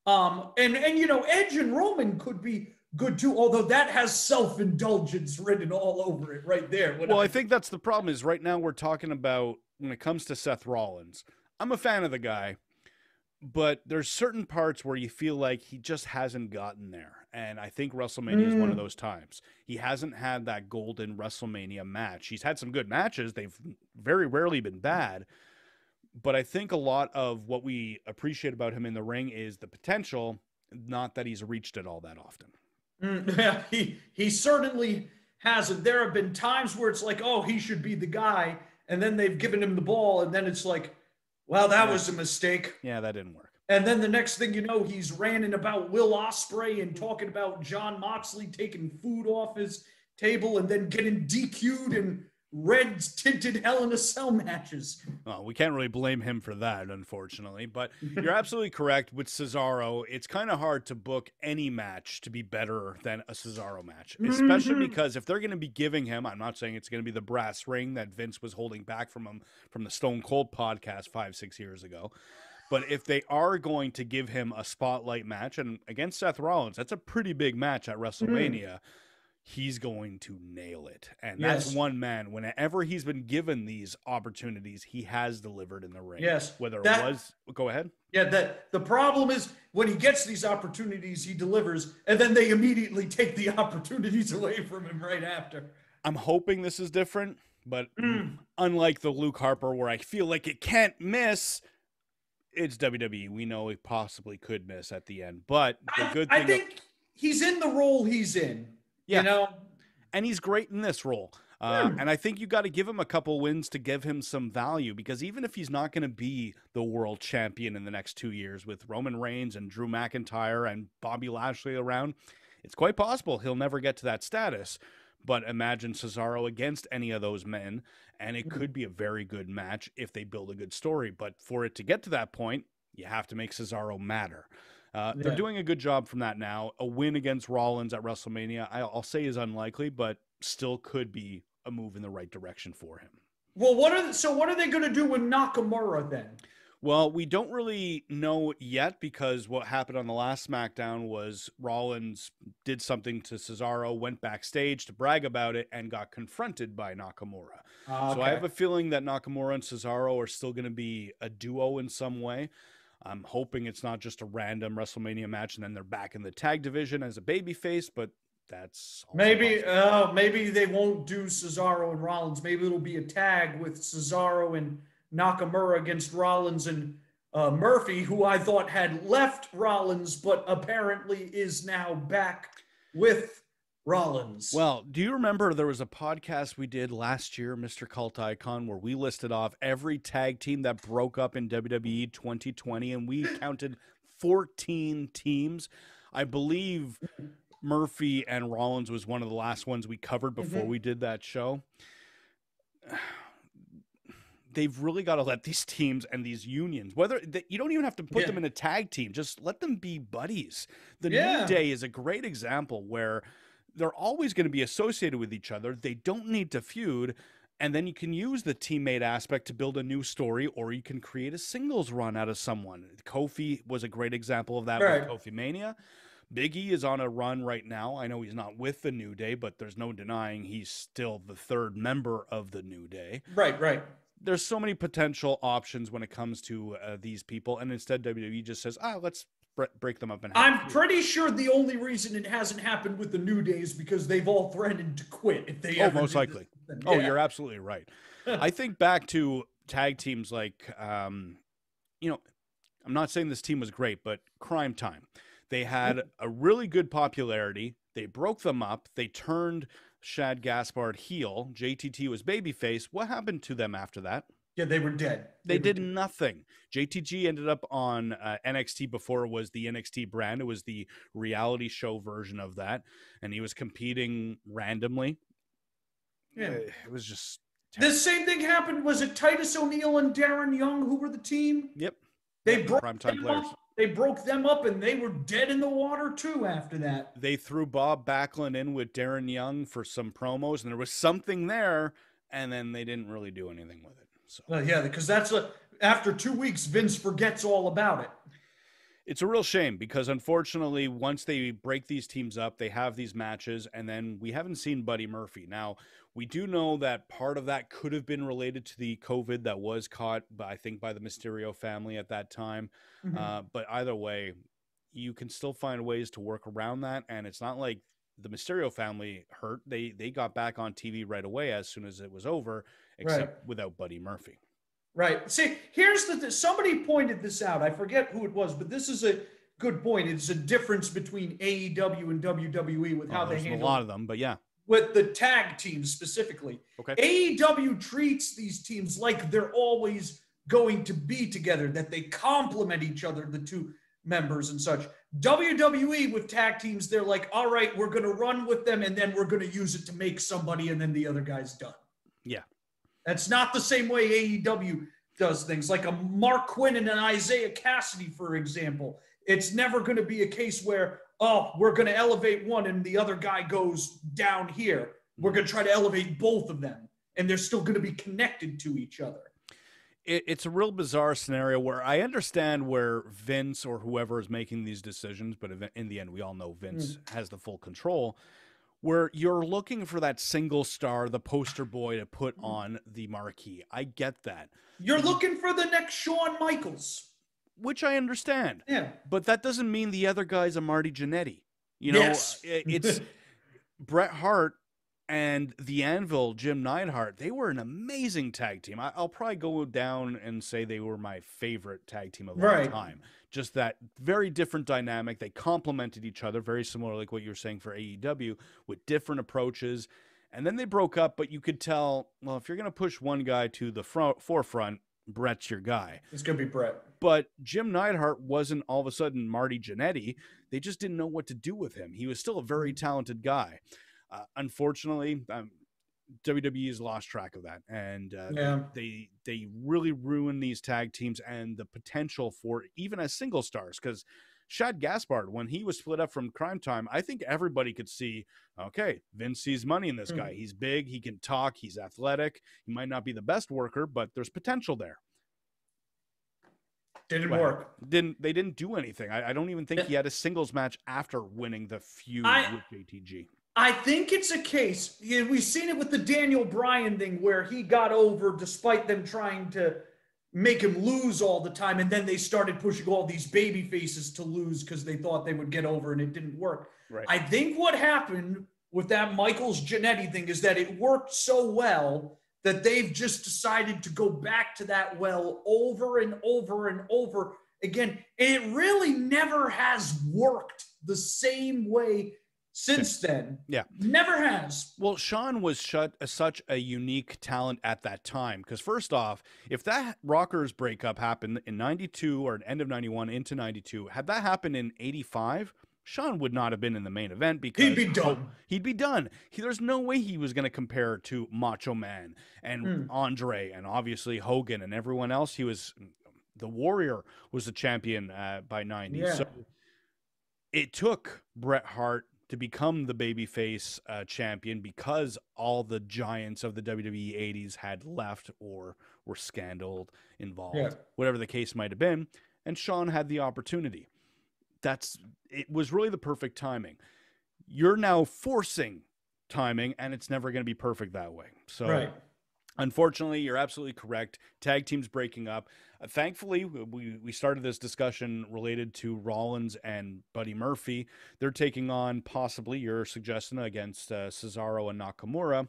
And you know, Edge and Roman could be good too, although that has self-indulgence written all over it right there. Well, I think that's the problem is right now we're talking about when it comes to Seth Rollins. I'm a fan of the guy, but there's certain parts where you feel like he just hasn't gotten there. And I think WrestleMania is one of those times. He hasn't had that golden WrestleMania match. He's had some good matches. They've very rarely been bad. But I think a lot of what we appreciate about him in the ring is the potential, not that he's reached it all that often. Yeah, he certainly hasn't. There have been times where it's like, oh, he should be the guy. And then they've given him the ball. And then it's like, well, that was a mistake. Yeah, that didn't work. And then the next thing you know, he's ranting about Will Ospreay and talking about John Moxley taking food off his table and then getting DQ'd in red-tinted Hell in a Cell matches. Well, we can't really blame him for that, unfortunately. But you're absolutely correct. With Cesaro, it's kind of hard to book any match to be better than a Cesaro match, especially because if they're going to be giving him, I'm not saying it's going to be the brass ring that Vince was holding back from him from the Stone Cold podcast 5-6 years ago. But if they are going to give him a spotlight match, and against Seth Rollins, that's a pretty big match at WrestleMania, he's going to nail it. And that's one man. Whenever he's been given these opportunities, he has delivered in the ring. Yes. Go ahead. Yeah, the problem is when he gets these opportunities, he delivers, and then they immediately take the opportunities away from him right after. I'm hoping this is different, but unlike the Luke Harper where I feel like it can't miss, it's WWE. We know it possibly could miss at the end. But the good thing, I think he's in the role he's in. Yeah. You know? And he's great in this role. And I think you got to give him a couple wins to give him some value, because even if he's not going to be the world champion in the next 2 years with Roman Reigns and Drew McIntyre and Bobby Lashley around, it's quite possible he'll never get to that status. But imagine Cesaro against any of those men, and it could be a very good match if they build a good story. But for it to get to that point, you have to make Cesaro matter. They're doing a good job from that now. A win against Rollins at WrestleMania, I'll say is unlikely, but still could be a move in the right direction for him. Well, what are they going to do with Nakamura then? Well, we don't really know yet, because what happened on the last SmackDown was Rollins did something to Cesaro, went backstage to brag about it, and got confronted by Nakamura. Okay. So I have a feeling that Nakamura and Cesaro are still going to be a duo in some way. I'm hoping it's not just a random WrestleMania match and then they're back in the tag division as a babyface, but that's maybe they won't do Cesaro and Rollins. Maybe it'll be a tag with Cesaro and Nakamura against Rollins and Murphy, who I thought had left Rollins, but apparently is now back with Rollins. Well, do you remember there was a podcast we did last year, Mr. Cult Icon, where we listed off every tag team that broke up in WWE 2020, and we counted 14 teams. I believe Murphy and Rollins was one of the last ones we covered before we did that show. They've really got to let these teams and these unions, you don't even have to put them in a tag team, just let them be buddies. The New Day is a great example where they're always going to be associated with each other. They don't need to feud. And then you can use the teammate aspect to build a new story, or you can create a singles run out of someone. Kofi was a great example of that with Kofi Mania. Big E is on a run right now. I know he's not with the New Day, but there's no denying he's still the third member of the New Day. Right. There's so many potential options when it comes to these people, and instead WWE just says, let's break them up in half. I'm pretty sure the only reason it hasn't happened with the New Day is because they've all threatened to quit if they ever most likely. You're absolutely right. I think back to tag teams like, I'm not saying this team was great, but Crime Time. They had a really good popularity. They broke them up. They turned Shad Gaspard heel. JTT was babyface. What happened to them after that? Yeah, they were dead. They did nothing. JTG ended up on NXT before it was the NXT brand. It was the reality show version of that. And he was competing randomly. Yeah. It was just terrible. The same thing happened. Was it Titus O'Neil and Darren Young who were the team? Yep. They broke primetime players. They broke them up, and they were dead in the water, too, after that. They threw Bob Backlund in with Darren Young for some promos, and there was something there, and then they didn't really do anything with it. So. Well, yeah, because after 2 weeks, Vince forgets all about it. It's a real shame because, unfortunately, once they break these teams up, they have these matches, and then we haven't seen Buddy Murphy. Now, we do know that part of that could have been related to the COVID that was caught, I think, by the Mysterio family at that time. But either way, you can still find ways to work around that, and it's not like the Mysterio family hurt. They got back on TV right away as soon as it was over, except without Buddy Murphy. Right. See, here's somebody pointed this out. I forget who it was, but this is a good point. It's a difference between AEW and WWE with how they handle a lot of them, but yeah. With the tag teams specifically. Okay. AEW treats these teams like they're always going to be together, that they complement each other, the two members and such. WWE with tag teams, they're like, all right, we're going to run with them, and then we're going to use it to make somebody, and then the other guy's done. Yeah. That's not the same way AEW does things. Like a Mark Quinn and an Isaiah Cassidy, for example. It's never going to be a case where, we're going to elevate one and the other guy goes down here. We're going to try to elevate both of them, and they're still going to be connected to each other. It's a real bizarre scenario where I understand where Vince or whoever is making these decisions, but in the end, we all know Vince has the full control, where you're looking for that single star, the poster boy to put on the marquee. I get that. You're looking for the next Shawn Michaels. Which I understand. Yeah. But that doesn't mean the other guy's a Marty Jannetty. You know, it's Bret Hart and the Anvil, Jim Neidhart. They were an amazing tag team. I'll probably go down and say they were my favorite tag team of all time. Just that very different dynamic. They complemented each other, very similar like what you were saying for AEW, with different approaches. And then they broke up, but you could tell, well, if you're going to push one guy to the forefront, Bret's your guy. It's going to be Bret. But Jim Neidhart wasn't all of a sudden Marty Jannetty. They just didn't know what to do with him. He was still a very talented guy. Unfortunately, WWE has lost track of that. And they really ruined these tag teams and the potential for even as single stars. Because Shad Gaspard, when he was split up from Crime Time, I think everybody could see, okay, Vince sees money in this guy. He's big, he can talk, he's athletic. He might not be the best worker, but there's potential there. Didn't work. They didn't do anything. I don't even think he had a singles match after winning the feud with JTG. I think it's a case. We've seen it with the Daniel Bryan thing where he got over despite them trying to make him lose all the time, and then they started pushing all these baby faces to lose because they thought they would get over, and it didn't work. Right. I think what happened with that Michaels Jannetty thing is that it worked so well that they've just decided to go back to that well over and over and over again. And it really never has worked the same way since then. Yeah. Never has. Well, Sean was such a unique talent at that time. Because first off, if that Rockers breakup happened in 92 or end of 91 into 92, had that happened in 85, Sean would not have been in the main event because He'd be done. He'd be done. There's no way he was going to compare to Macho Man and Andre and obviously Hogan and everyone else. He was the Warrior was the champion by 90. Yeah. So it took Bret Hart to become the babyface champion because all the giants of the WWE 80s had left or were scandaled, involved, whatever the case might have been. And Sean had the opportunity. It was really the perfect timing. You're now forcing timing, and it's never going to be perfect that way. So, unfortunately, you're absolutely correct. Tag teams breaking up. Thankfully, we started this discussion related to Rollins and Buddy Murphy. They're taking on possibly your suggestion against Cesaro and Nakamura.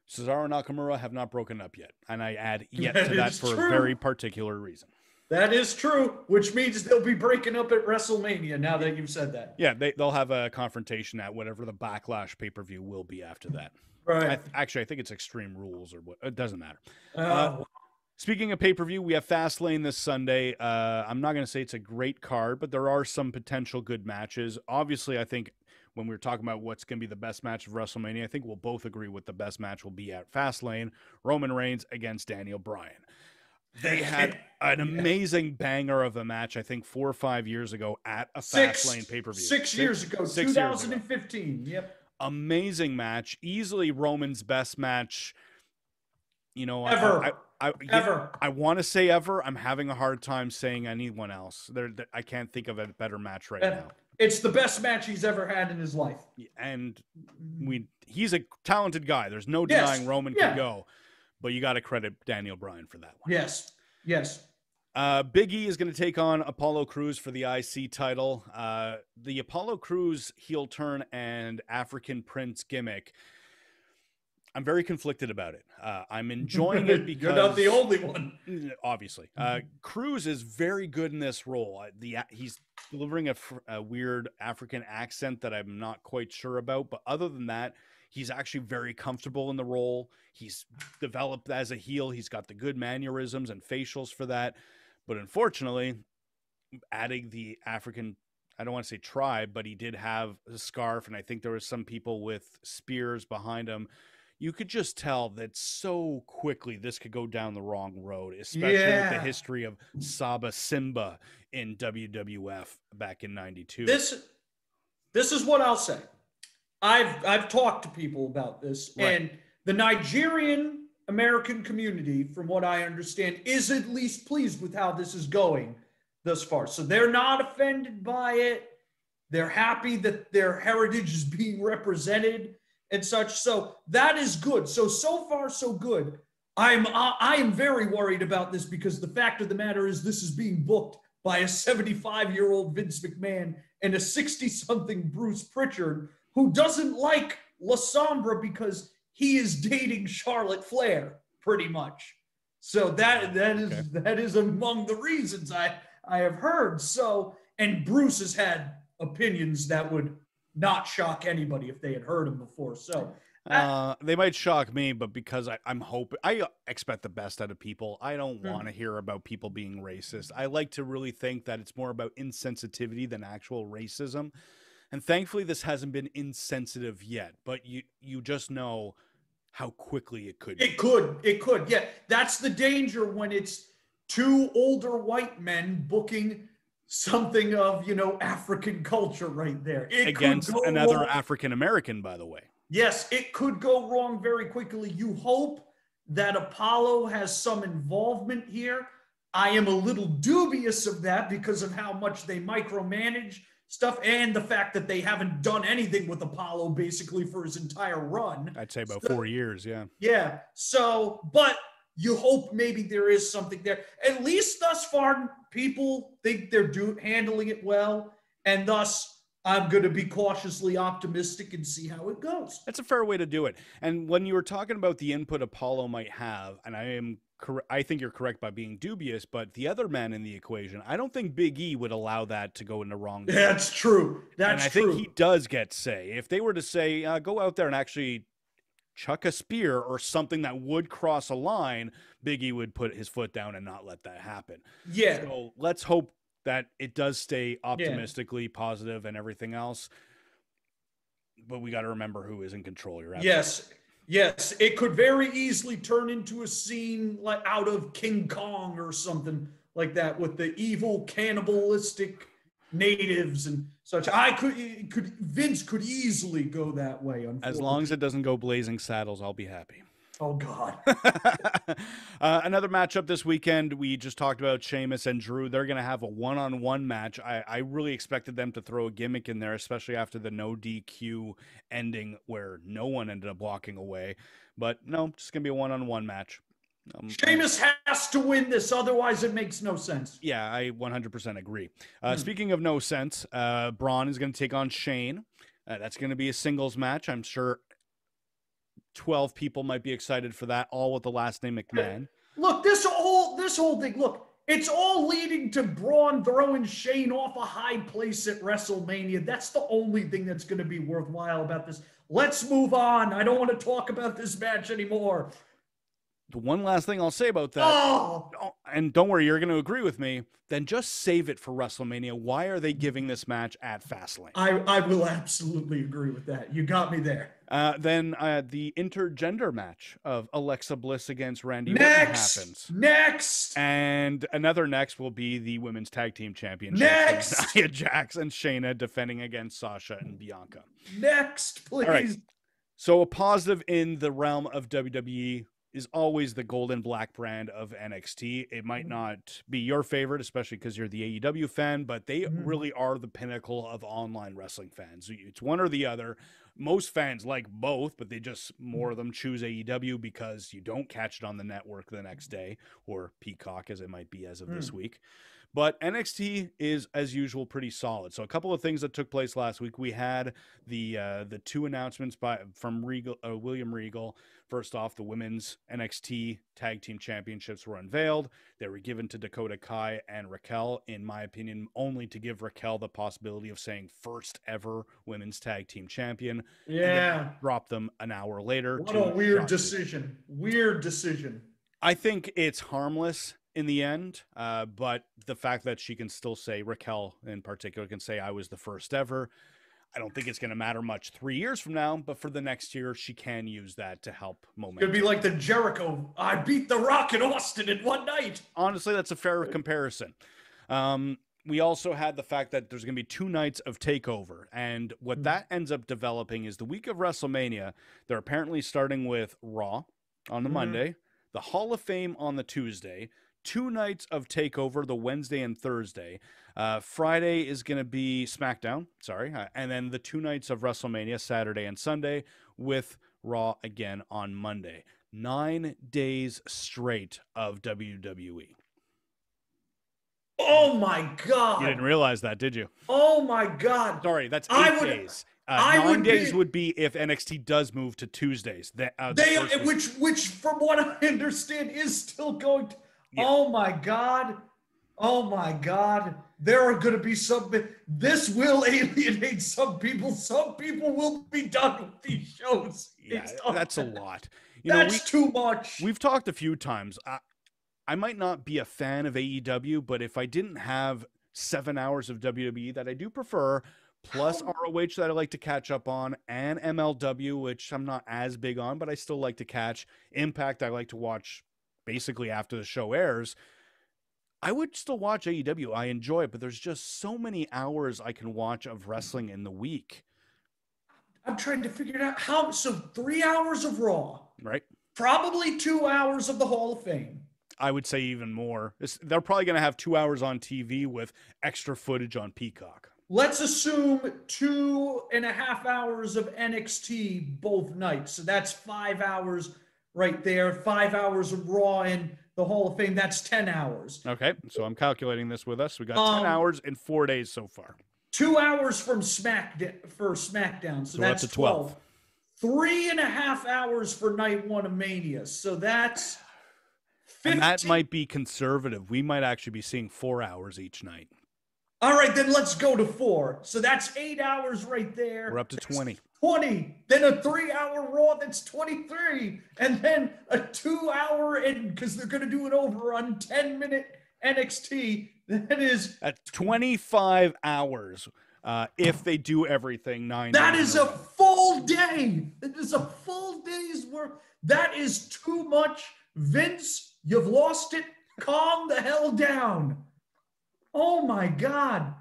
Cesaro and Nakamura have not broken up yet, and I add yet to that for a very particular reason. That is true, which means they'll be breaking up at WrestleMania now that you've said that. Yeah, they'll have a confrontation at whatever the Backlash pay-per-view will be after that. Right. I think it's Extreme Rules or what. It doesn't matter. Speaking of pay-per-view, we have FastLane this Sunday. I'm not going to say it's a great card, but there are some potential good matches. Obviously, I think when we were talking about what's going to be the best match of WrestleMania, I think we'll both agree what the best match will be at FastLane. Roman Reigns against Daniel Bryan. They had an amazing banger of a match, I think 4 or 5 years ago at a FastLane pay-per-view. 6 years ago, 2015. Yep. Amazing match. Easily Roman's best match. You know, ever. I want to say ever. I'm having a hard time saying anyone else. I can't think of a better match right now. It's the best match he's ever had in his life. And he's a talented guy. There's no denying Roman could go. But you got to credit Daniel Bryan for that one. Yes. Big E is going to take on Apollo Crews for the IC title. The Apollo Crews heel turn and African Prince gimmick, I'm very conflicted about it. I'm enjoying it because you're not the only one. Obviously, Crews is very good in this role. He's delivering a weird African accent that I'm not quite sure about, but other than that, he's actually very comfortable in the role. He's developed as a heel. He's got the good mannerisms and facials for that. But unfortunately, adding the African, I don't want to say tribe, but he did have a scarf, and I think there was some people with spears behind him. You could just tell that so quickly this could go down the wrong road, especially with the history of Saba Simba in WWF back in 92. This is what I'll say. I've talked to people about this, and the Nigerian American community, from what I understand, is at least pleased with how this is going thus far. So they're not offended by it. They're happy that their heritage is being represented and such. So that is good. So far, so good. I am very worried about this because the fact of the matter is this is being booked by a 75-year-old Vince McMahon and a 60-something Bruce Pritchard, who doesn't like La Sombra because he is dating Charlotte Flair, pretty much. So that is among the reasons I have heard. So, and Bruce has had opinions that would not shock anybody if they had heard him before. So they might shock me, but because I'm hoping, I expect the best out of people. I don't want to hear about people being racist. I like to really think that it's more about insensitivity than actual racism. And thankfully, this hasn't been insensitive yet, but you just know how quickly it could be. It could. Yeah, that's the danger when it's two older white men booking something of, African culture right there. Against another African American, by the way. Yes, it could go wrong very quickly. You hope that Apollo has some involvement here. I am a little dubious of that because of how much they micromanage stuff and the fact that they haven't done anything with Apollo basically for his entire run. I'd say about 4 years, yeah. Yeah. So, but you hope maybe there is something there. At least thus far, people think they're handling it well, and thus I'm going to be cautiously optimistic and see how it goes. That's a fair way to do it. And when you were talking about the input Apollo might have, and I am I think you're correct by being dubious, but the other man in the equation, I don't think Big E would allow that to go in the wrong direction. That's true. And I think he does get say. If they were to say, go out there and actually chuck a spear or something that would cross a line, Big E would put his foot down and not let that happen. Yeah. So let's hope that it does stay optimistically positive and everything else. But we got to remember who is in control. You're Yes, it could very easily turn into a scene like out of King Kong or something like that with the evil cannibalistic natives and such. Vince could easily go that way. As long as it doesn't go Blazing Saddles, I'll be happy. Oh, God. Another matchup this weekend. We just talked about Sheamus and Drew. They're going to have a one-on-one match. I really expected them to throw a gimmick in there, especially after the no DQ ending where no one ended up walking away. But no, just going to be a one-on-one match. Sheamus has to win this, otherwise it makes no sense. Yeah, I 100% agree. Speaking of no sense, Braun is going to take on Shane. That's going to be a singles match. I'm sure 12 people might be excited for that, all with the last name McMahon. Look, this whole thing, look, it's all leading to Braun throwing Shane off a high place at WrestleMania. That's the only thing that's going to be worthwhile about this. Let's move on. I don't want to talk about this match anymore. The one last thing I'll say about that, and don't worry, you're going to agree with me, then just save it for WrestleMania. Why are they giving this match at FastLane? I will absolutely agree with that. You got me there. Then the intergender match of Alexa Bliss against Randy Orton happens. Next! And another next will be the Women's Tag Team Championship. Next! Nia Jax and Shayna defending against Sasha and Bianca. Next, please. All right. So a positive in the realm of WWE is always the gold and black brand of NXT. It might not be your favorite, especially because you're the AEW fan, but they really are the pinnacle of online wrestling fans. It's one or the other. Most fans like both, but they just, more of them choose AEW because you don't catch it on the network the next day, or Peacock as it might be as of this week. But NXT is, as usual, pretty solid. So a couple of things that took place last week. We had the two announcements from William Regal. First off, the women's NXT Tag Team Championships were unveiled. They were given to Dakota Kai and Raquel, in my opinion, only to give Raquel the possibility of saying first ever women's tag team champion. Yeah. Drop them an hour later. What a weird decision. Weird decision. I think it's harmless in the end, but the fact that she can still say, Raquel in particular can say, I was the first ever, I don't think it's going to matter much 3 years from now, but for the next year, she can use that to help momentum. It'd be like the Jericho, I beat The Rock in Austin in one night. Honestly, that's a fair comparison. We also had the fact that there's going to be 2 nights of TakeOver, and what that ends up developing is the week of WrestleMania, they're apparently starting with Raw on the Monday, the Hall of Fame on the Tuesday, 2 nights of TakeOver, the Wednesday and Thursday. Friday is going to be SmackDown, and then the 2 nights of WrestleMania, Saturday and Sunday, with Raw again on Monday. 9 days straight of WWE. Oh my God. You didn't realize that, did you? Oh my God. Sorry, that's 8 days. 9 days would be if NXT does move to Tuesdays. Which from what I understand is still going to. Yeah. Oh my God. Oh my God. There are going to be this will alienate some people. Some people will be done with these shows. Yeah, that's a lot. That's too much. We've talked a few times. I might not be a fan of AEW, but if I didn't have 7 hours of WWE that I do prefer, plus ROH that I like to catch up on, and MLW, which I'm not as big on, but I still like to catch, Impact I like to watch basically after the show airs, I would still watch AEW. I enjoy it, but there's just so many hours I can watch of wrestling in the week. I'm trying to figure it out. How? So 3 hours of Raw. Right. Probably 2 hours of the Hall of Fame. I would say even more. They're probably going to have 2 hours on TV with extra footage on Peacock. Let's assume 2.5 hours of NXT both nights. So that's 5 hours right there. 5 hours of Raw and the Hall of Fame. That's 10 hours. Okay, so I'm calculating this with us. We got 10 hours in 4 days so far. 2 hours from SmackDown. So that's 3.5 hours for night 1 of Mania. So that's And that might be conservative. We might actually be seeing 4 hours each night. All right, then let's go to 4. So that's 8 hours right there. We're up to 20. 20. Then a 3-hour Raw, that's 23. And then a 2-hour, and because they're going to do it over on 10-minute NXT, that is... At 25 hours, if they do everything 9 That days is in a full day. It is a full day's work. That is too much. Vince, you've lost it. Calm the hell down. Oh my God.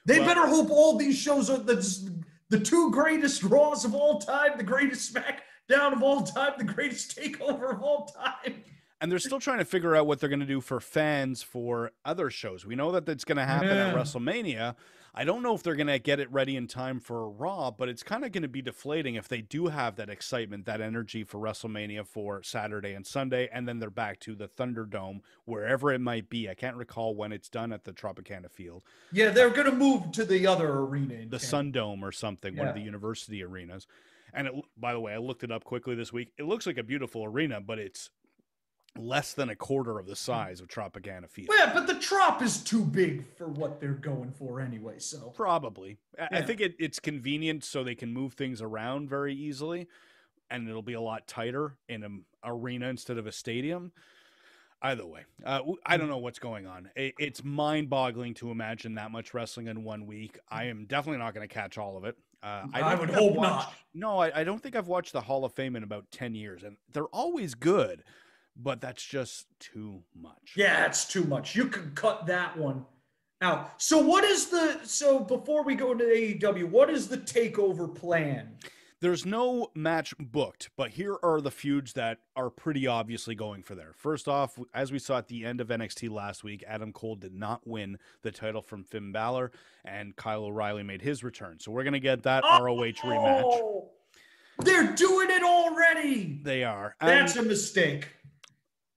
They better hope all these shows are the 2 greatest Raws of all time, the greatest SmackDown of all time, the greatest TakeOver of all time. And they're still trying to figure out what they're going to do for fans for other shows. We know that that's going to happen at WrestleMania. I don't know if they're going to get it ready in time for Raw, but it's kind of going to be deflating if they do have that excitement, that energy for WrestleMania for Saturday and Sunday, and then they're back to the Thunderdome, wherever it might be. I can't recall when it's done at the Tropicana Field. Yeah, they're going to move to the other arena. The Sundome or something, one of the university arenas. And by the way, I looked it up quickly this week. It looks like a beautiful arena, but it's less than a quarter of the size of Tropicana Field. Yeah, but the Trop is too big for what they're going for anyway, so. Probably. I think it's convenient so they can move things around very easily, and it'll be a lot tighter in an arena instead of a stadium. Either way, I don't know what's going on. It's mind-boggling to imagine that much wrestling in 1 week. I am definitely not going to catch all of it. I would hope not. No, I don't think I've watched the Hall of Fame in about 10 years, and they're always good. But that's just too much. Yeah, it's too much. You can cut that one out. So before we go into AEW, what is the takeover plan? There's no match booked, but here are the feuds that are pretty obviously going for there. First off, as we saw at the end of NXT last week, Adam Cole did not win the title from Finn Balor, and Kyle O'Reilly made his return. So we're going to get that ROH rematch. They're doing it already. They are. That's a mistake.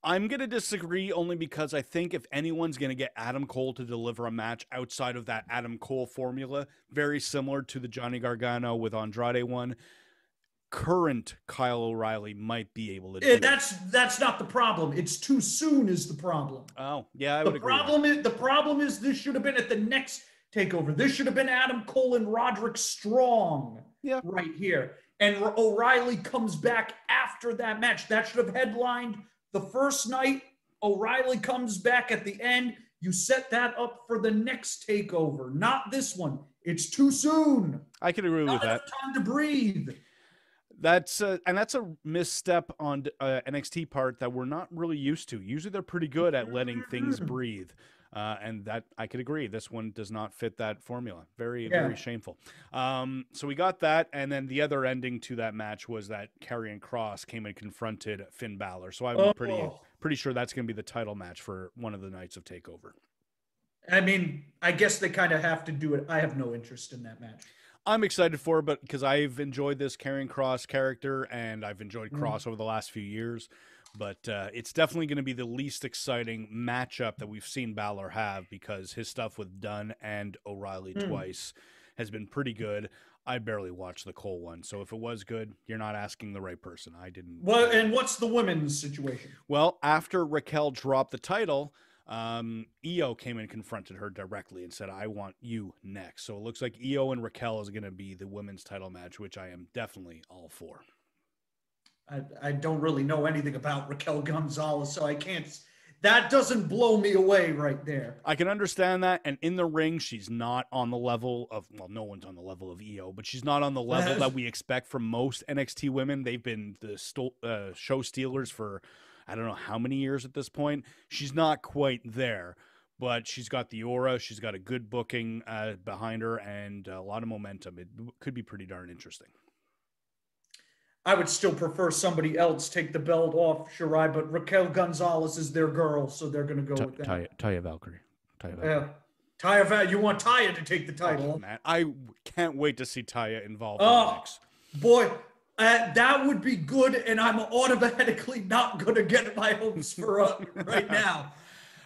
I'm going to disagree only because I think if anyone's going to get Adam Cole to deliver a match outside of that Adam Cole formula, very similar to the Johnny Gargano with Andrade one, current Kyle O'Reilly might be able to do it. That's not the problem. It's too soon is the problem. Oh, yeah, I would agree. The problem is this should have been at the next takeover. This should have been Adam Cole and Roderick Strong right here. And O'Reilly comes back after that match. That should have headlined the first night. O'Reilly comes back at the end. You set that up for the next takeover, not this one. It's too soon. I can agree with that. Time to breathe. That's a misstep on NXT part that we're not really used to. Usually they're pretty good at letting things breathe. And that I could agree. This one does not fit that formula. Very shameful. So we got that. And then the other ending to that match was that Karrion Kross came and confronted Finn Balor. So I'm pretty sure that's going to be the title match for one of the nights of TakeOver. I mean, I guess they kind of have to do it. I have no interest in that match. I'm excited for it, but because I've enjoyed this Karrion Kross character and I've enjoyed Kross over the last few years. But it's definitely going to be the least exciting matchup that we've seen Balor have because his stuff with Dunn and O'Reilly twice has been pretty good. I barely watched the Cole one. So if it was good, you're not asking the right person. I didn't. Well, and what's the women's situation? Well, after Raquel dropped the title, Io came and confronted her directly and said, I want you next. So it looks like Io and Raquel is going to be the women's title match, which I am definitely all for. I don't really know anything about Raquel Gonzalez, so I can't. That doesn't blow me away right there. I can understand that. And in the ring, she's not on the level of, well, no one's on the level of Io, but she's not on the level that we expect from most NXT women. They've been the show stealers for, I don't know how many years at this point. She's not quite there, but she's got the aura. She's got a good booking behind her and a lot of momentum. It could be pretty darn interesting. I would still prefer somebody else take the belt off Shirai, but Raquel Gonzalez is their girl, so they're going to go with that. Taya Valkyrie. Yeah. You want Taya to take the title. Oh, man. I can't wait to see Taya involved in the mix. Boy, that would be good, and I'm automatically not going to get my hopes for right now.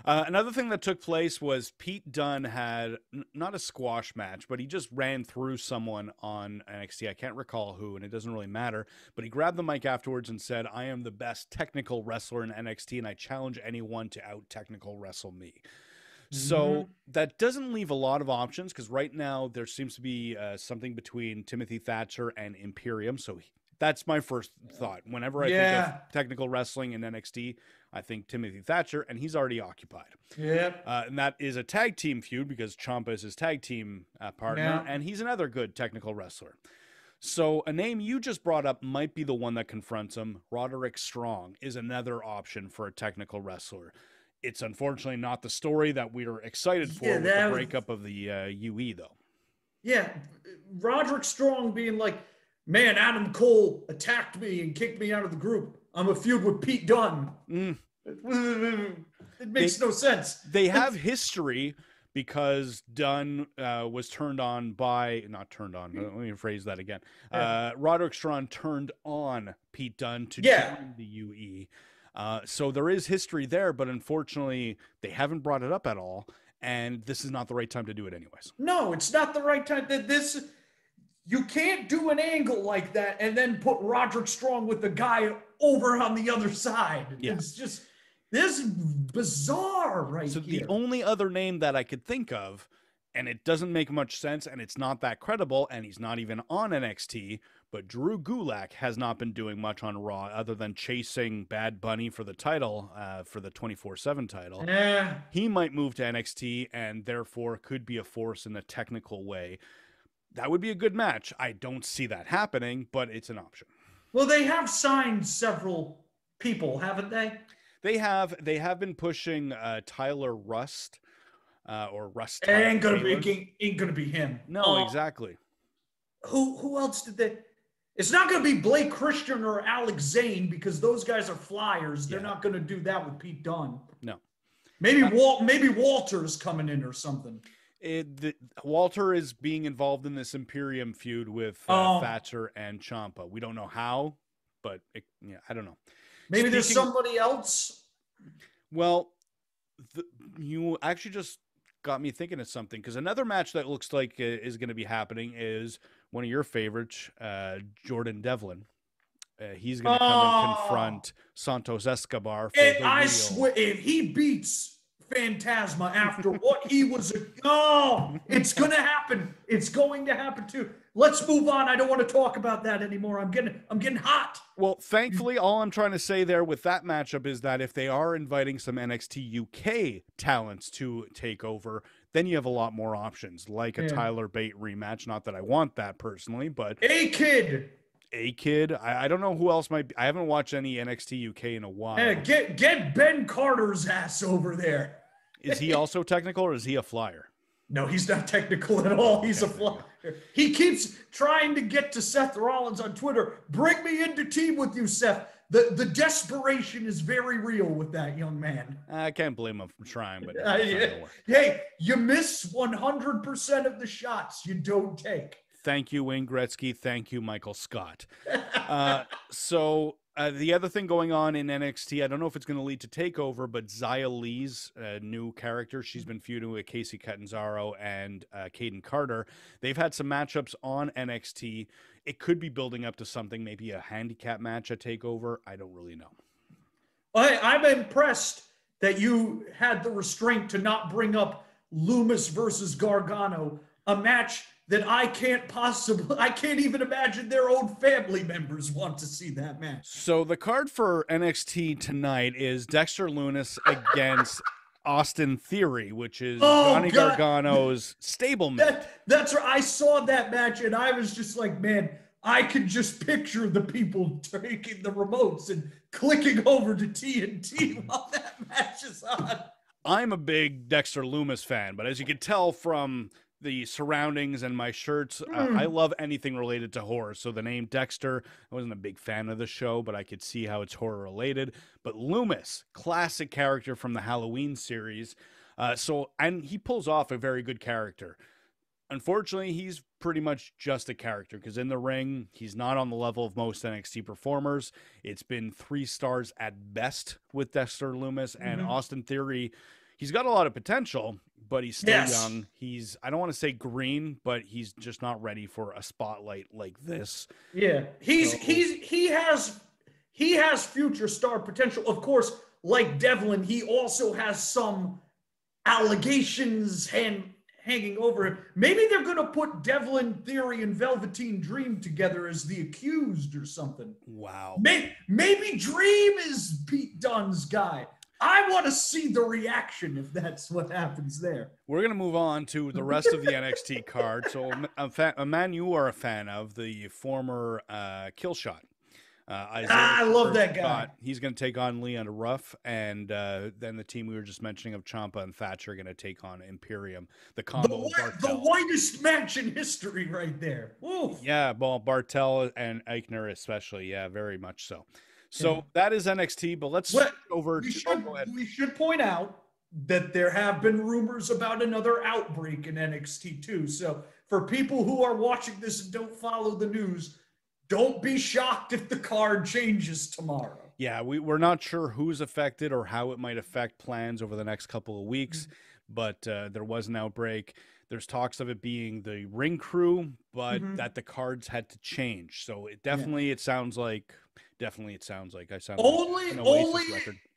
Another thing that took place was Pete Dunne had not a squash match, but he just ran through someone on NXT. I can't recall who, and it doesn't really matter. But he grabbed the mic afterwards and said, "I am the best technical wrestler in NXT, and I challenge anyone to out-technical wrestle me." So that doesn't leave a lot of options, because right now there seems to be something between Timothy Thatcher and Imperium. So that's my first thought. Whenever I think of technical wrestling in NXT, I think Timothy Thatcher, and he's already occupied. Yeah. And that is a tag team feud, because Ciampa is his tag team partner, and he's another good technical wrestler. So a name you just brought up might be the one that confronts him. Roderick Strong is another option for a technical wrestler. It's unfortunately not the story that we were excited for with the breakup of the UE, though. Yeah, Roderick Strong being like, "Man, Adam Cole attacked me and kicked me out of the group. I'm a feud with Pete Dunne." It makes no sense. They have history, because Dunne was turned on by, not turned on, let me rephrase that again. Roderick Strong turned on Pete Dunne to join the UE. So there is history there, but unfortunately they haven't brought it up at all, and this is not the right time to do it anyways. No, it's not the right time. You can't do an angle like that and then put Roderick Strong with the guy over on the other side. Yeah. It's just, this is bizarre here. So the only other name that I could think of, and it doesn't make much sense, and it's not that credible, and he's not even on NXT, but Drew Gulak has not been doing much on Raw other than chasing Bad Bunny for the title, for the 24/7 title. He might move to NXT and therefore could be a force in a technical way. That would be a good match. I don't see that happening, but it's an option. Well, they have signed several people, haven't they? They have been pushing Tyler Rust, or Rust. Ain't gonna be him. No, exactly. Who else did they? It's not going to be Blake Christian or Alex Zane, because those guys are flyers. They're not going to do that with Pete Dunne. No. Maybe Walter's coming in or something. Walter is being involved in this Imperium feud with Thatcher and Ciampa. We don't know how, but I don't know. Maybe there's somebody else. Well, you actually just got me thinking of something, because another match that looks like is going to be happening is one of your favorites, Jordan Devlin. He's going to come and confront Santos Escobar. I swear, if he beats Phantasma after what he was, it's going to happen. It's going to happen too. Let's move on. I don't want to talk about that anymore. I'm getting hot. Well, thankfully, all I'm trying to say there with that matchup is that if they are inviting some NXT UK talents to take over, then you have a lot more options, like a Tyler Bate rematch. Not that I want that personally, but A-Kid. I don't know who else might be. I haven't watched any NXT UK in a while. Get Ben Carter's ass over there. Is he also technical, or is he a flyer? No, he's not technical at all. He's a flyer. He keeps trying to get to Seth Rollins on Twitter. Bring me into team with you, Seth. The desperation is very real with that young man. I can't blame him for trying, but hey, you miss 100% of the shots you don't take. Thank you, Wayne Gretzky. Thank you, Michael Scott. So the other thing going on in NXT, I don't know if it's going to lead to TakeOver, but Xia Lee's new character, she's been feuding with Casey Catanzaro and Caden Carter. They've had some matchups on NXT. It could be building up to something, maybe a handicap match at TakeOver. I don't really know. I'm impressed that you had the restraint to not bring up Loomis versus Gargano, a match that I can't even imagine their own family members want to see that match. So the card for NXT tonight is Dexter Lumis against Austin Theory, which is Johnny Gargano's stablemate. That's right. I saw that match and I was just like, man, I can just picture the people taking the remotes and clicking over to TNT while that match is on. I'm a big Dexter Lumis fan, but as you can tell from the surroundings and my shirts, I love anything related to horror. So the name Dexter, I wasn't a big fan of the show, but I could see how it's horror related. But Lumis, classic character from the Halloween series. And he pulls off a very good character. Unfortunately, he's pretty much just a character, because in the ring, he's not on the level of most NXT performers. It's been 3 stars at best with Dexter Lumis, and Austin Theory. he's got a lot of potential, but he's still Yes. young. I don't want to say green, but he's just not ready for a spotlight like this. Yeah, he has future star potential. Of course, like Devlin, he also has some allegations hanging over him. Maybe they're going to put Devlin, Theory, and Velveteen Dream together as the accused or something. Wow. Maybe Dream is Pete Dunne's guy. I want to see the reaction if that's what happens there. We're going to move on to the rest of the NXT card. So, a man you are a fan of, the former Killshot. I love that guy. He's going to take on Leon Ruff, and then the team we were just mentioning of Ciampa and Thatcher are going to take on Imperium. The combo the whitest match in history right there. Oof. Yeah, well, Bartel and Eichner especially. Yeah, very much so. So that is NXT, but let's switch over to... Go ahead. We should point out that there have been rumors about another outbreak in NXT too. So for people who are watching this and don't follow the news, don't be shocked if the card changes tomorrow. Yeah, we're not sure who's affected or how it might affect plans over the next couple of weeks, but there was an outbreak. There's talks of it being the ring crew, but that the cards had to change. So it definitely it sounds like I sound only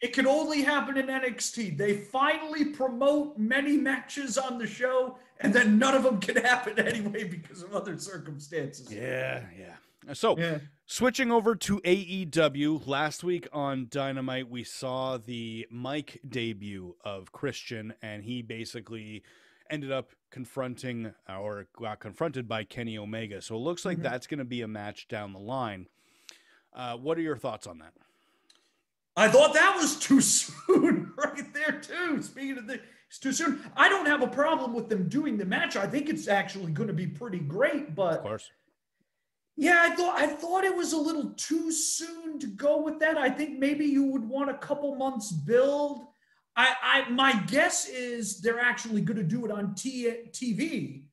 it can only happen in NXT. They finally promote many matches on the show, and then none of them can happen anyway because of other circumstances. Yeah. So switching over to AEW, last week on Dynamite, we saw the mic debut of Christian, and he basically ended up confronted by Kenny Omega. So it looks like that's going to be a match down the line. What are your thoughts on that? I thought that was too soon right there too. Speaking of it's too soon. I don't have a problem with them doing the match. I think it's actually going to be pretty great, but of course. Yeah, I thought it was a little too soon to go with that. I think maybe you would want a couple months build. My guess is they're actually going to do it on TV,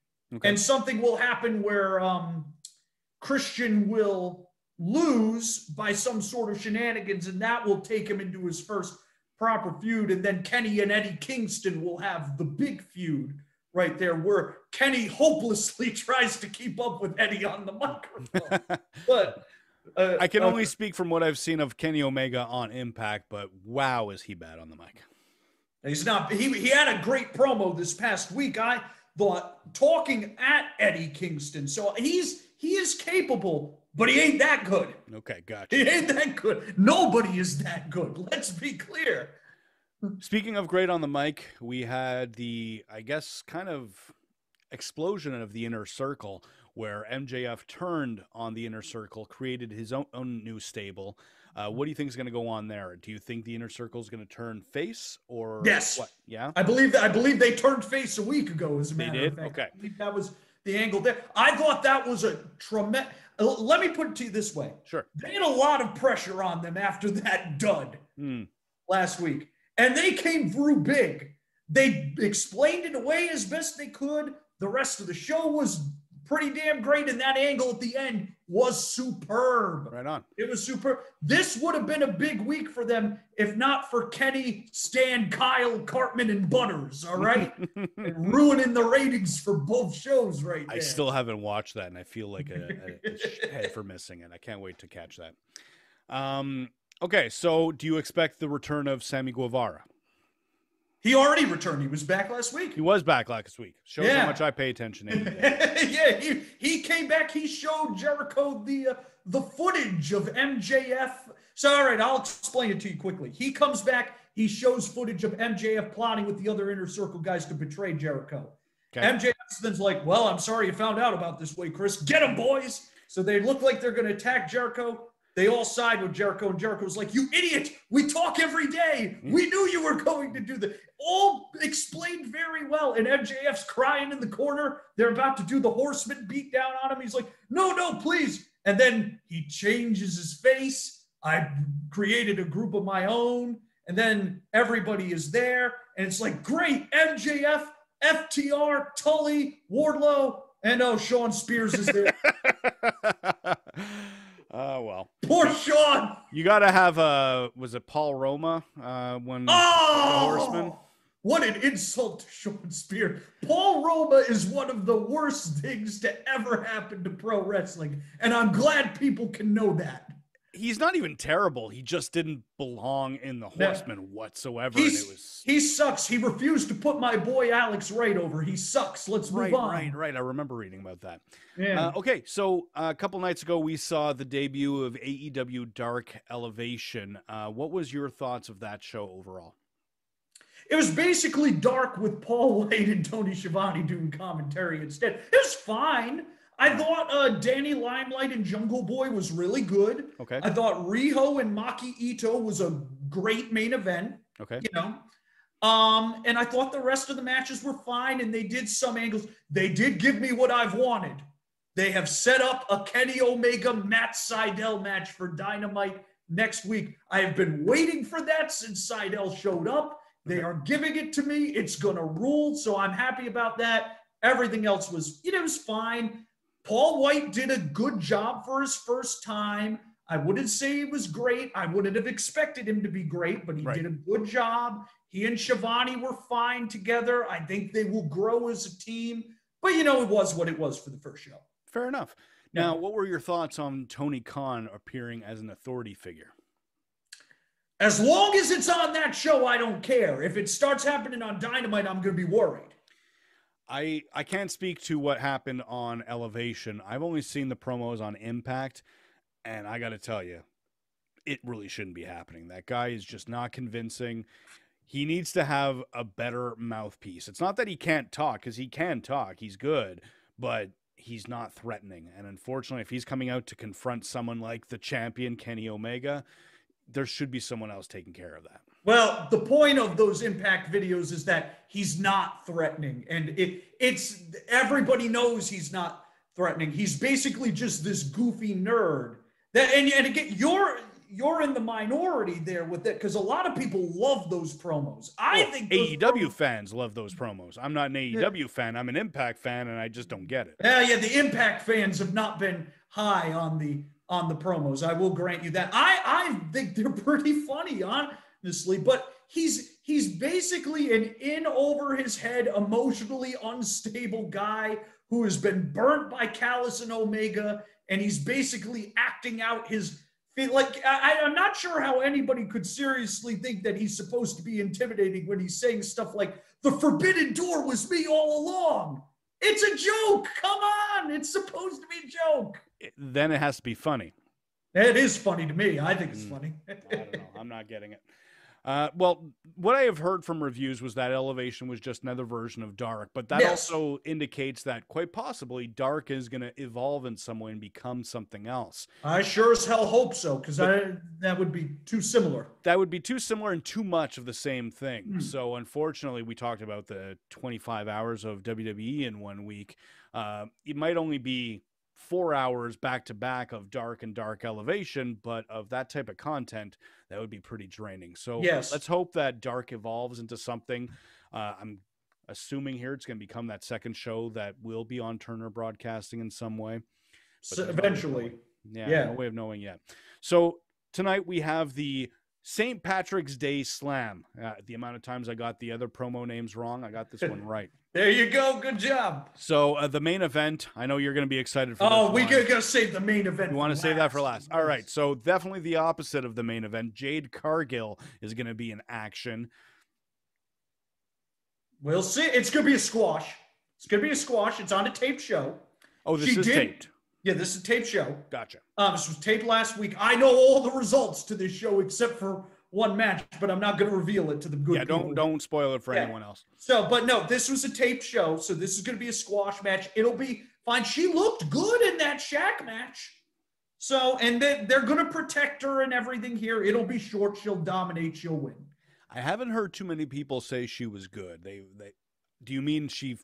and something will happen where Christian will lose by some sort of shenanigans, and that will take him into his first proper feud, and then Kenny and Eddie Kingston will have the big feud right there, where Kenny hopelessly tries to keep up with Eddie on the microphone. But I can only speak from what I've seen of Kenny Omega on Impact, but wow, is he bad on the mic. He's not. He had a great promo this past week, I thought, talking at Eddie Kingston. So he is capable, but he ain't that good. Okay, gotcha. He ain't that good. Nobody is that good. Let's be clear. Speaking of great on the mic, we had the, I guess, kind of explosion of the Inner Circle, where MJF turned on the Inner Circle, created his own new stable. What do you think is going to go on there? Do you think the Inner Circle is going to turn face, or yes? What? Yeah, I believe they turned face a week ago. As a matter of fact, okay. I believe that was the angle there. I thought that was a tremendous. Let me put it to you this way. Sure. They had a lot of pressure on them after that dud last week, and they came through big. They explained it away as best they could. The rest of the show was pretty damn great, and that angle at the end was superb. Right on. It was superb. This would have been a big week for them if not for Kenny, Stan, Kyle, Cartman, and Butters, all right? And ruining the ratings for both shows right there. I still haven't watched that, and I feel like a head for missing it. I can't wait to catch that. Okay, so do you expect the return of Sammy Guevara? He already returned. He was back last week. He was back last week. Shows how much I pay attention to him. Yeah, he came back. He showed Jericho the footage of MJF. So, all right, I'll explain it to you quickly. He comes back. He shows footage of MJF plotting with the other Inner Circle guys to betray Jericho. Okay. MJF then's like, well, I'm sorry you found out about this way, Chris. Get him, boys. So they look like they're going to attack Jericho. They all side with Jericho, and Jericho's like, you idiot, we talk every day. We knew you were going to do that. All explained very well, and MJF's crying in the corner. They're about to do the Horseman beat down on him. He's like, no, please. And then he changes his face. I created a group of my own, and then everybody is there, and it's like, great, MJF, FTR, Tully, Wardlow, and Sean Spears is there. Oh, well. Poor Sean. You got to have was it Paul Roma when the Horseman? What an insult to Sean Spears. Paul Roma is one of the worst things to ever happen to pro wrestling. And I'm glad people can know that. He's not even terrible. He just didn't belong in the Horsemen whatsoever. And he sucks. He refused to put my boy Alex Wright over. He sucks. Let's move on. Right. I remember reading about that. Yeah. Okay, so a couple nights ago, we saw the debut of AEW Dark Elevation. What was your thoughts of that show overall? It was basically Dark with Paul White and Tony Schiavone doing commentary instead. It was fine. I thought Danny Limelight and Jungle Boy was really good. Okay. I thought Riho and Maki Ito was a great main event. Okay. You know, and I thought the rest of the matches were fine, and they did some angles. They did give me what I've wanted. They have set up a Kenny Omega Matt Sydal match for Dynamite next week. I have been waiting for that since Sydal showed up. They are giving it to me. It's gonna rule, so I'm happy about that. Everything else was, it was fine. Paul White did a good job for his first time. I wouldn't say it was great. I wouldn't have expected him to be great, but he did a good job. He and Schiavone were fine together. I think they will grow as a team. But, it was what it was for the first show. Fair enough. Now, what were your thoughts on Tony Khan appearing as an authority figure? As long as it's on that show, I don't care. If it starts happening on Dynamite, I'm going to be worried. I can't speak to what happened on Elevation. I've only seen the promos on Impact, and I got to tell you, it really shouldn't be happening. That guy is just not convincing. He needs to have a better mouthpiece. It's not that he can't talk, because he can talk. He's good, but he's not threatening. And unfortunately, if he's coming out to confront someone like the champion, Kenny Omega, there should be someone else taking care of that. Well, the point of those Impact videos is that he's not threatening, and it's everybody knows he's not threatening. He's basically just this goofy nerd. And again, you're in the minority there with that, because a lot of people love those promos. I think AEW fans love those promos. I'm not an AEW fan. I'm an Impact fan, and I just don't get it. Yeah, the Impact fans have not been high on the promos. I will grant you that. I think they're pretty funny, honestly, but he's basically an in over his head, emotionally unstable guy who has been burnt by Callis and Omega, and he's basically acting out his I'm not sure how anybody could seriously think that he's supposed to be intimidating when he's saying stuff like, "The forbidden door was me all along." It's a joke. Come on. It's supposed to be a joke. Then it has to be funny. It is funny to me. I think it's funny. I don't know. I'm not getting it. Well, what I have heard from reviews was that Elevation was just another version of Dark, but that also indicates that quite possibly Dark is going to evolve in some way and become something else. I sure as hell hope so, because that would be too similar. That would be too similar and too much of the same thing. So unfortunately, we talked about the 25 hours of WWE in 1 week. It might only be 4 hours back to back of Dark and Dark Elevation, but of that type of content, that would be pretty draining. So let's hope that Dark evolves into something. I'm assuming here it's going to become that second show that will be on Turner Broadcasting in some way. So eventually. No way of knowing yet. So tonight we have the St. Patrick's Day Slam. The amount of times I got the other promo names wrong, I got this one right. There you go. Good job. So the main event, I know you're going to be excited for this. Oh, we got to save the main event. You want to save that for last. All right. So definitely the opposite of the main event. Jade Cargill is going to be in action. We'll see. It's going to be a squash. It's going to be a squash. It's on a taped show. Oh, this is taped. Yeah, this is a taped show. Gotcha. This was taped last week. I know all the results to this show except for one match, but I'm not going to reveal it to the good people. Don't spoil it for anyone else. So, but no, this was a taped show, so this is going to be a squash match. It'll be fine. She looked good in that Shaq match. So, and they're going to protect her and everything here. It'll be short. She'll dominate. She'll win. I haven't heard too many people say she was good. Do you mean she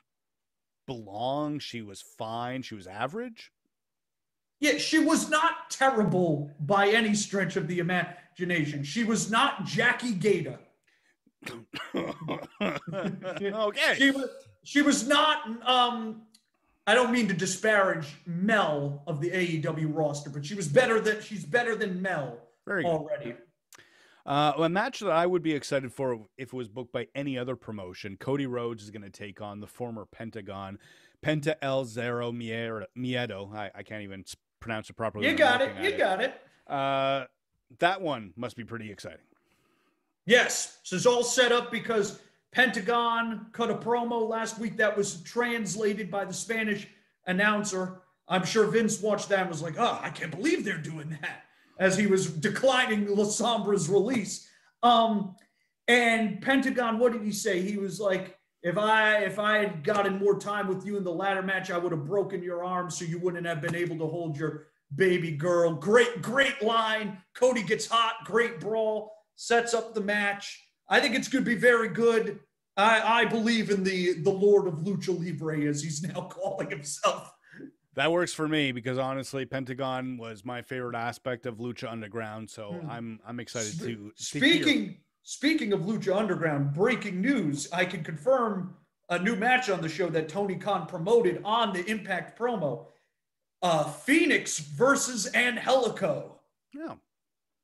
belonged? She was fine? She was average? Yeah, she was not terrible by any stretch of the imagination. She was not Jackie Gata. Okay. She was not, I don't mean to disparage Mel of the AEW roster, but she's better than Mel already. A match that I would be excited for if it was booked by any other promotion. Cody Rhodes is going to take on the former Pentagon, Penta El Zero Miedo. I can't even pronounce it properly. You got it. You got it. That one must be pretty exciting. Yes. This is all set up because Pentagon cut a promo last week that was translated by the Spanish announcer. I'm sure Vince watched that and was like, oh, I can't believe they're doing that, as he was declining La Sombra's release. And Pentagon, what did he say? He was like, if I had gotten more time with you in the ladder match, I would have broken your arm so you wouldn't have been able to hold your baby girl. Great line. Cody gets hot. Great brawl. Sets up the match. I think it's going to be very good. I believe in the Lord of Lucha Libre, as he's now calling himself. That works for me because honestly, Pentagon was my favorite aspect of Lucha Underground, so I'm excited to Speaking of Lucha Underground, breaking news, I can confirm a new match on the show that Tony Khan promoted on the Impact promo. Phoenix versus Angelico. Yeah.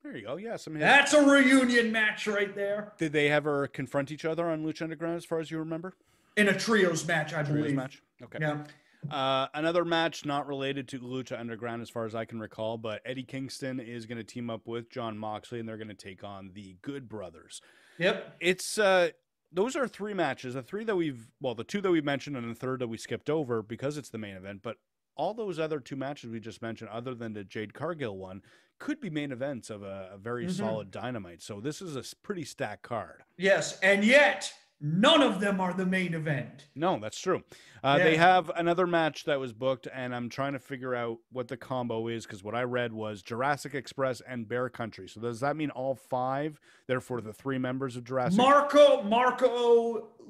There you go. Yeah, that's a reunion match right there. Did they ever confront each other on Lucha Underground, as far as you remember? In a trios match, I believe. Match? Okay. Yeah. Another match not related to Lucha Underground, as far as I can recall, but Eddie Kingston is going to team up with Jon Moxley, and they're going to take on the Good Brothers. Yep. It's those are three matches. The two that we mentioned, and the third that we skipped over because it's the main event. But all those other two matches we just mentioned, other than the Jade Cargill one, could be main events of a very solid Dynamite. So this is a pretty stacked card. Yes, and yet none of them are the main event. No, that's true. They have another match that was booked, and I'm trying to figure out what the combo is, because what I read was Jurassic Express and Bear Country. So does that mean all five, therefore the three members of Jurassic? Marco,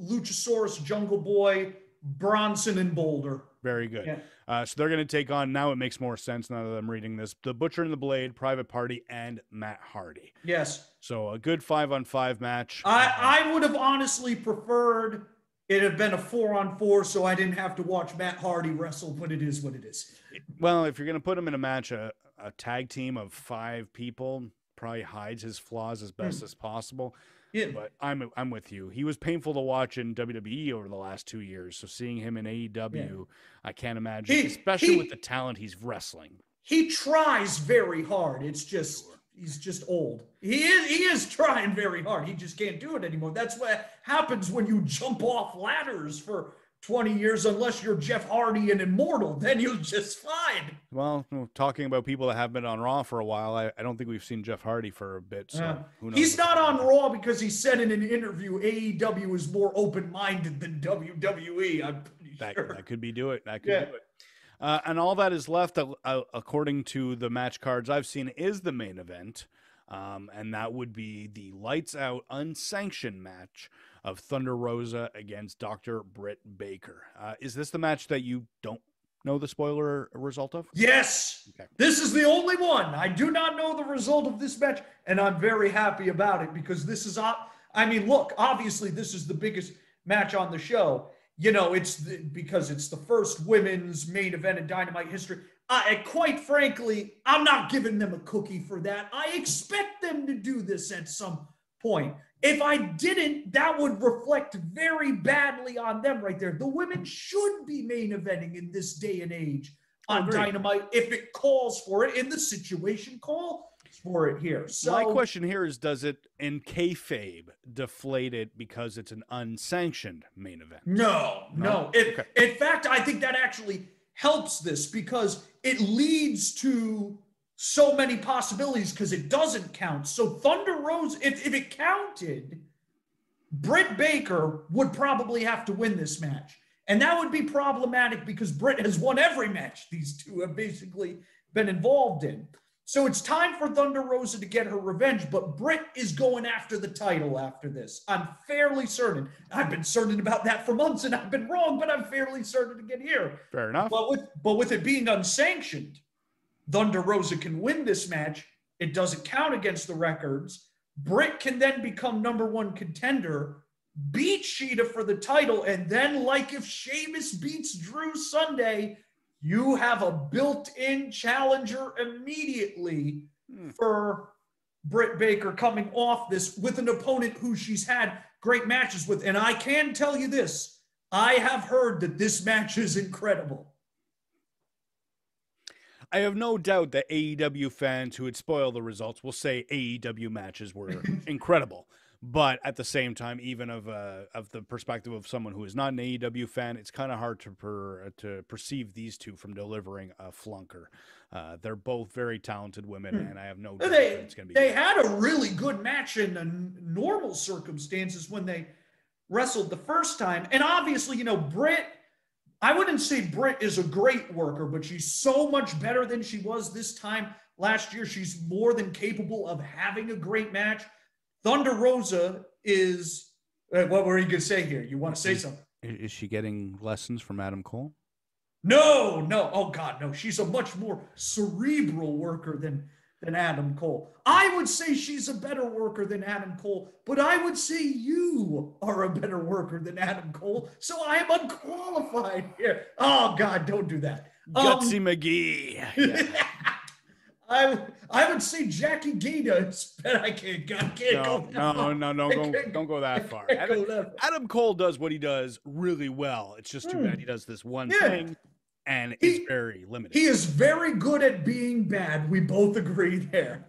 Luchasaurus, Jungle Boy, Bronson, and Boulder. Very good. Yeah. So they're going to take on, now it makes more sense now that I'm reading this, the Butcher and the Blade, Private Party, and Matt Hardy. Yes. So a good 5-on-5 match. I would have honestly preferred it have been a 4-on-4 so I didn't have to watch Matt Hardy wrestle, but it is what it is. Well, if you're going to put him in a match, a tag team of 5 people probably hides his flaws as best as possible. Yeah. But I'm with you. He was painful to watch in WWE over the last 2 years. So seeing him in AEW, I can't imagine, especially with the talent he's wrestling. He tries very hard. It's just he's just old. He is trying very hard. He just can't do it anymore. That's what happens when you jump off ladders for 20 years, unless you're Jeff Hardy and Immortal, then you're just fine. Well, talking about people that have been on Raw for a while, I don't think we've seen Jeff Hardy for a bit. So who knows? He's not on Raw because he said in an interview AEW is more open-minded than WWE. I'm pretty sure. That could be do it. That could do it. And all that is left, according to the match cards I've seen, is the main event. And that would be the lights out unsanctioned match of Thunder Rosa against Dr. Britt Baker. Is this the match that you don't know the spoiler result of? Yes. Okay. This is the only one. I do not know the result of this match, and I'm very happy about it because this is, look, obviously this is the biggest match on the show. You know, because it's the first women's main event in Dynamite history. Quite frankly, I'm not giving them a cookie for that. I expect them to do this at some point. If I didn't, that would reflect very badly on them right there. The women should be main eventing in this day and age on Dynamite if it calls for it, and the situation calls for it here. So my question here is, does it in kayfabe deflate it because it's an unsanctioned main event? No. In fact, I think that actually helps this because it leads to so many possibilities because it doesn't count. So Thunder Rosa, if it counted, Britt Baker would probably have to win this match. And that would be problematic because Britt has won every match these two have basically been involved in. So it's time for Thunder Rosa to get her revenge, but Britt is going after the title after this. I'm fairly certain. I've been certain about that for months and I've been wrong, but I'm fairly certain to get here. Fair enough. But with it being unsanctioned, Thunder Rosa can win this match. It doesn't count against the records. Britt can then become #1 contender, beat Sheeta for the title, and then, like if Sheamus beats Drew Sunday, you have a built-in challenger immediately for Britt Baker coming off this with an opponent who she's had great matches with. And I can tell you this, I have heard that this match is incredible. I have no doubt that AEW fans who would spoil the results will say AEW matches were incredible. But at the same time, even of the perspective of someone who is not an AEW fan, it's kind of hard to perceive these two from delivering a flunker. They're both very talented women, and I have no doubt that it's going to be. They had a really good match in normal circumstances when they wrestled the first time. And obviously, Britt, I wouldn't say Britt is a great worker, but she's so much better than she was this time last year. She's more than capable of having a great match. Thunder Rosa is, what were you going to say here? You want to say something? Is she getting lessons from Adam Cole? No. Oh, God, no. She's a much more cerebral worker than Adam Cole. I would say she's a better worker than Adam Cole, but I would say you are a better worker than Adam Cole, so I am unqualified here. Oh, God, don't do that. Gutsy McGee. Yeah. I would say Jackie Gita, but I can't go don't go that far. Adam Cole does what he does really well. It's just too bad he does this one thing, and it's very limited. He is very good at being bad. We both agree there.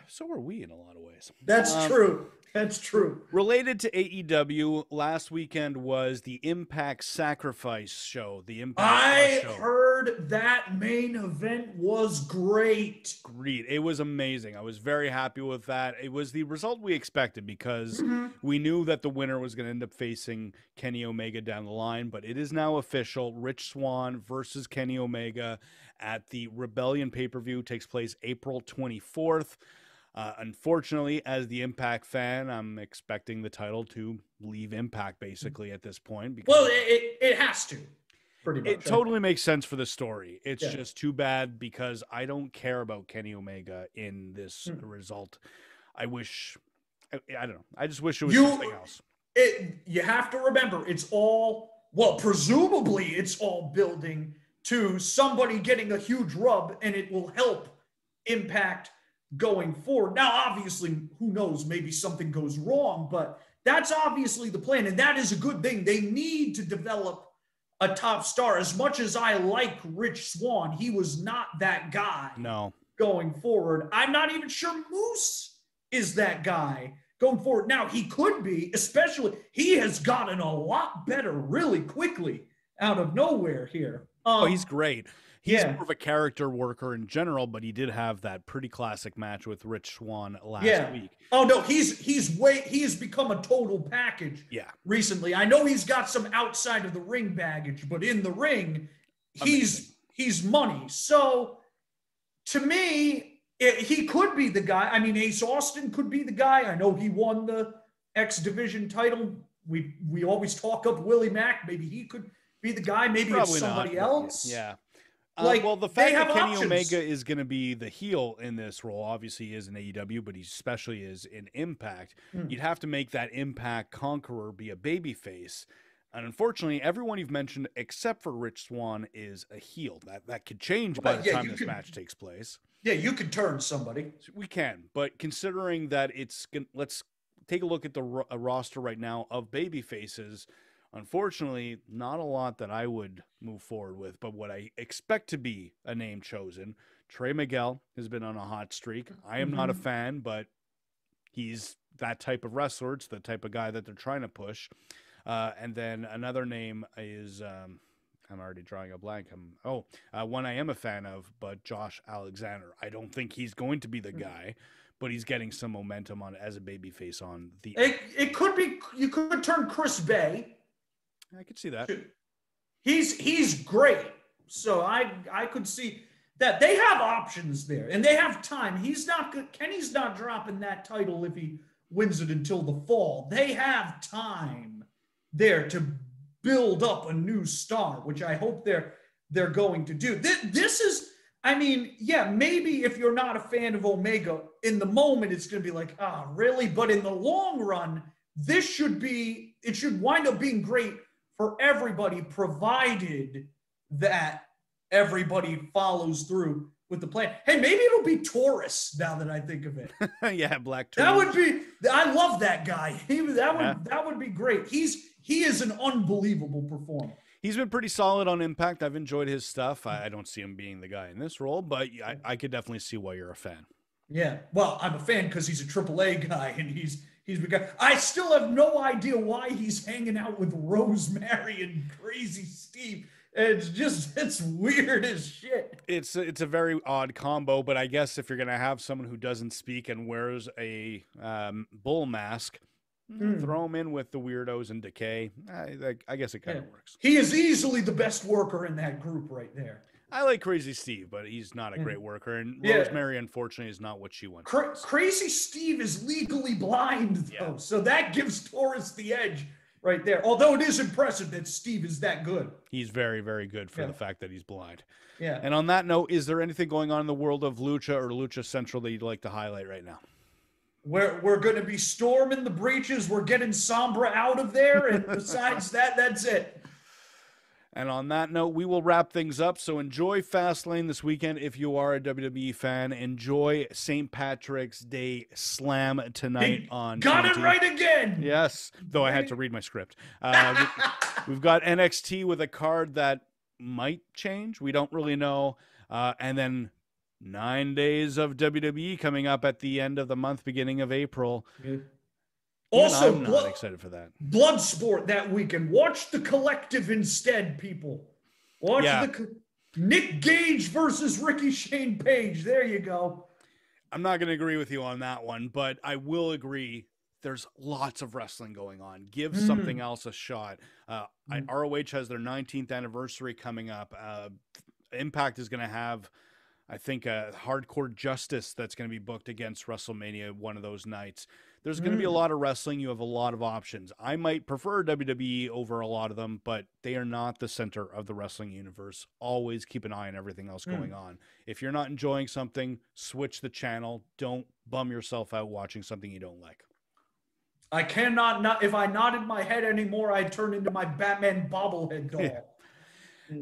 So are we in a lot of ways. That's true. That's true. Related to AEW, last weekend was the Impact Sacrifice show. I heard that main event was great. Great. It was amazing. I was very happy with that. It was the result we expected because we knew that the winner was going to end up facing Kenny Omega down the line, but it is now official. Rich Swann versus Kenny Omega at the Rebellion pay-per-view takes place April 24th. Unfortunately, as the Impact fan, I'm expecting the title to leave Impact basically at this point. Because it has to. Pretty much. It totally makes sense for the story. It's just too bad because I don't care about Kenny Omega in this result. I don't know. I just wish it was something else. You have to remember, presumably it's all building to somebody getting a huge rub, and it will help Impact going forward. Now, obviously, who knows, maybe something goes wrong, but that's obviously the plan, and that is a good thing. They need to develop a top star. As much as I like Rich Swann, he was not that guy going forward. I'm not even sure Moose is that guy going forward. Now, he could be, especially, he has gotten a lot better really quickly out of nowhere here. He's great. He's more of a character worker in general, but he did have that pretty classic match with Rich Swann last week. Oh no, he's become a total package. Recently, I know he's got some outside of the ring baggage, but in the ring, he's money. So to me, he could be the guy. I mean, Ace Austin could be the guy. I know he won the X Division title. We always talk up Willie Mack. Maybe he could be the guy. Maybe it's somebody else. Yeah. The fact that Kenny Omega is going to be the heel in this role, obviously he is in AEW, but he especially is in Impact. You'd have to make that Impact conqueror be a babyface. And unfortunately, everyone you've mentioned, except for Rich Swann, is a heel. That could change by the time this match takes place. Yeah, you could turn somebody. We can, but considering that let's take a look at the roster right now of babyfaces. Unfortunately, not a lot that I would move forward with, but what I expect to be a name chosen. Trey Miguel has been on a hot streak. I am not a fan, but he's that type of wrestler. It's the type of guy that they're trying to push. And then another name is, I'm already drawing a blank. One I am a fan of, but Josh Alexander. I don't think he's going to be the guy, but he's getting some momentum on as a babyface on the. It could be. You could turn Chris Bay. I could see that. He's great. So I could see that they have options there and they have time. He's not good. Kenny's not dropping that title if he wins it until the fall. They have time there to build up a new star, which I hope they're going to do. This is, maybe if you're not a fan of Omega, in the moment it's going to be like, really? But in the long run, it should wind up being great for everybody, provided that everybody follows through with the plan. Hey, maybe it'll be Taurus now that I think of it. Yeah, Black That Taurus. would be. I love that guy. That would be great. He is an unbelievable performer. He's been pretty solid on Impact. I've enjoyed his stuff. I don't see him being the guy in this role, but I could definitely see why you're a fan. Yeah, well, I'm a fan because he's a AAA guy, and he's the guy. I still have no idea why he's hanging out with Rosemary and Crazy Steve. It's weird as shit. It's a very odd combo, but I guess if you're gonna have someone who doesn't speak and wears a bull mask, throw him in with the weirdos and Decay. I guess it kind of works. He is easily the best worker in that group right there. I like Crazy Steve, but he's not a great worker. And Rosemary, unfortunately, is not what she wants. Crazy Steve is legally blind, though. So that gives Taurus the edge right there. Although it is impressive that Steve is that good. He's very, very good for the fact that he's blind. Yeah. And on that note, is there anything going on in the world of Lucha or Lucha Central that you'd like to highlight right now? We're going to be storming the breaches. We're getting Sombra out of there. And besides that, that's it. And on that note, we will wrap things up. So enjoy FastLane this weekend if you are a WWE fan. Enjoy St. Patrick's Day Slam tonight on Got TNT. it right again. Yes, though I had to read my script. We've got NXT with a card that might change. We don't really know. And then 9 days of WWE coming up at the end of the month, beginning of April. Also, I'm not excited for that. Bloodsport that weekend. Watch The Collective instead, people. Watch Nick Gage versus Ricky Shane Page. There you go. I'm not going to agree with you on that one, but I will agree there's lots of wrestling going on. Give something else a shot. ROH has their 19th anniversary coming up. Impact is going to have, I think, a Hardcore Justice that's going to be booked against WrestleMania one of those nights. There's going to be a lot of wrestling. You have a lot of options. I might prefer WWE over a lot of them, but they are not the center of the wrestling universe. Always keep an eye on everything else going on. If you're not enjoying something, switch the channel. Don't bum yourself out watching something you don't like. I cannot not. If I nodded my head anymore, I'd turn into my Batman bobblehead doll. Yeah.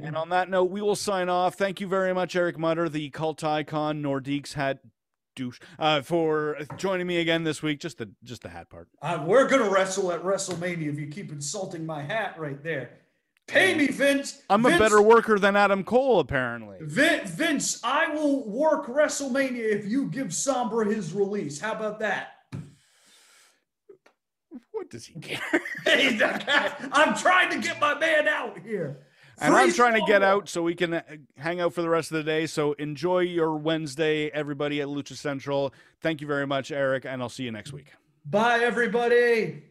And on that note, we will sign off. Thank you very much, Eric Mutter, the cult icon, Nordique's hat douche, for joining me again this week. Just the hat part. We're gonna wrestle at WrestleMania if you keep insulting my hat right there. Pay me, Vince. I'm a better worker than Adam Cole, apparently. Vince, I will work WrestleMania if you give Sombra his release. How about that? What does he care? Hey, that guy. I'm trying to get my man out here. And I'm trying to get out so we can hang out for the rest of the day. So enjoy your Wednesday, everybody at Lucha Central. Thank you very much, Eric, and I'll see you next week. Bye, everybody.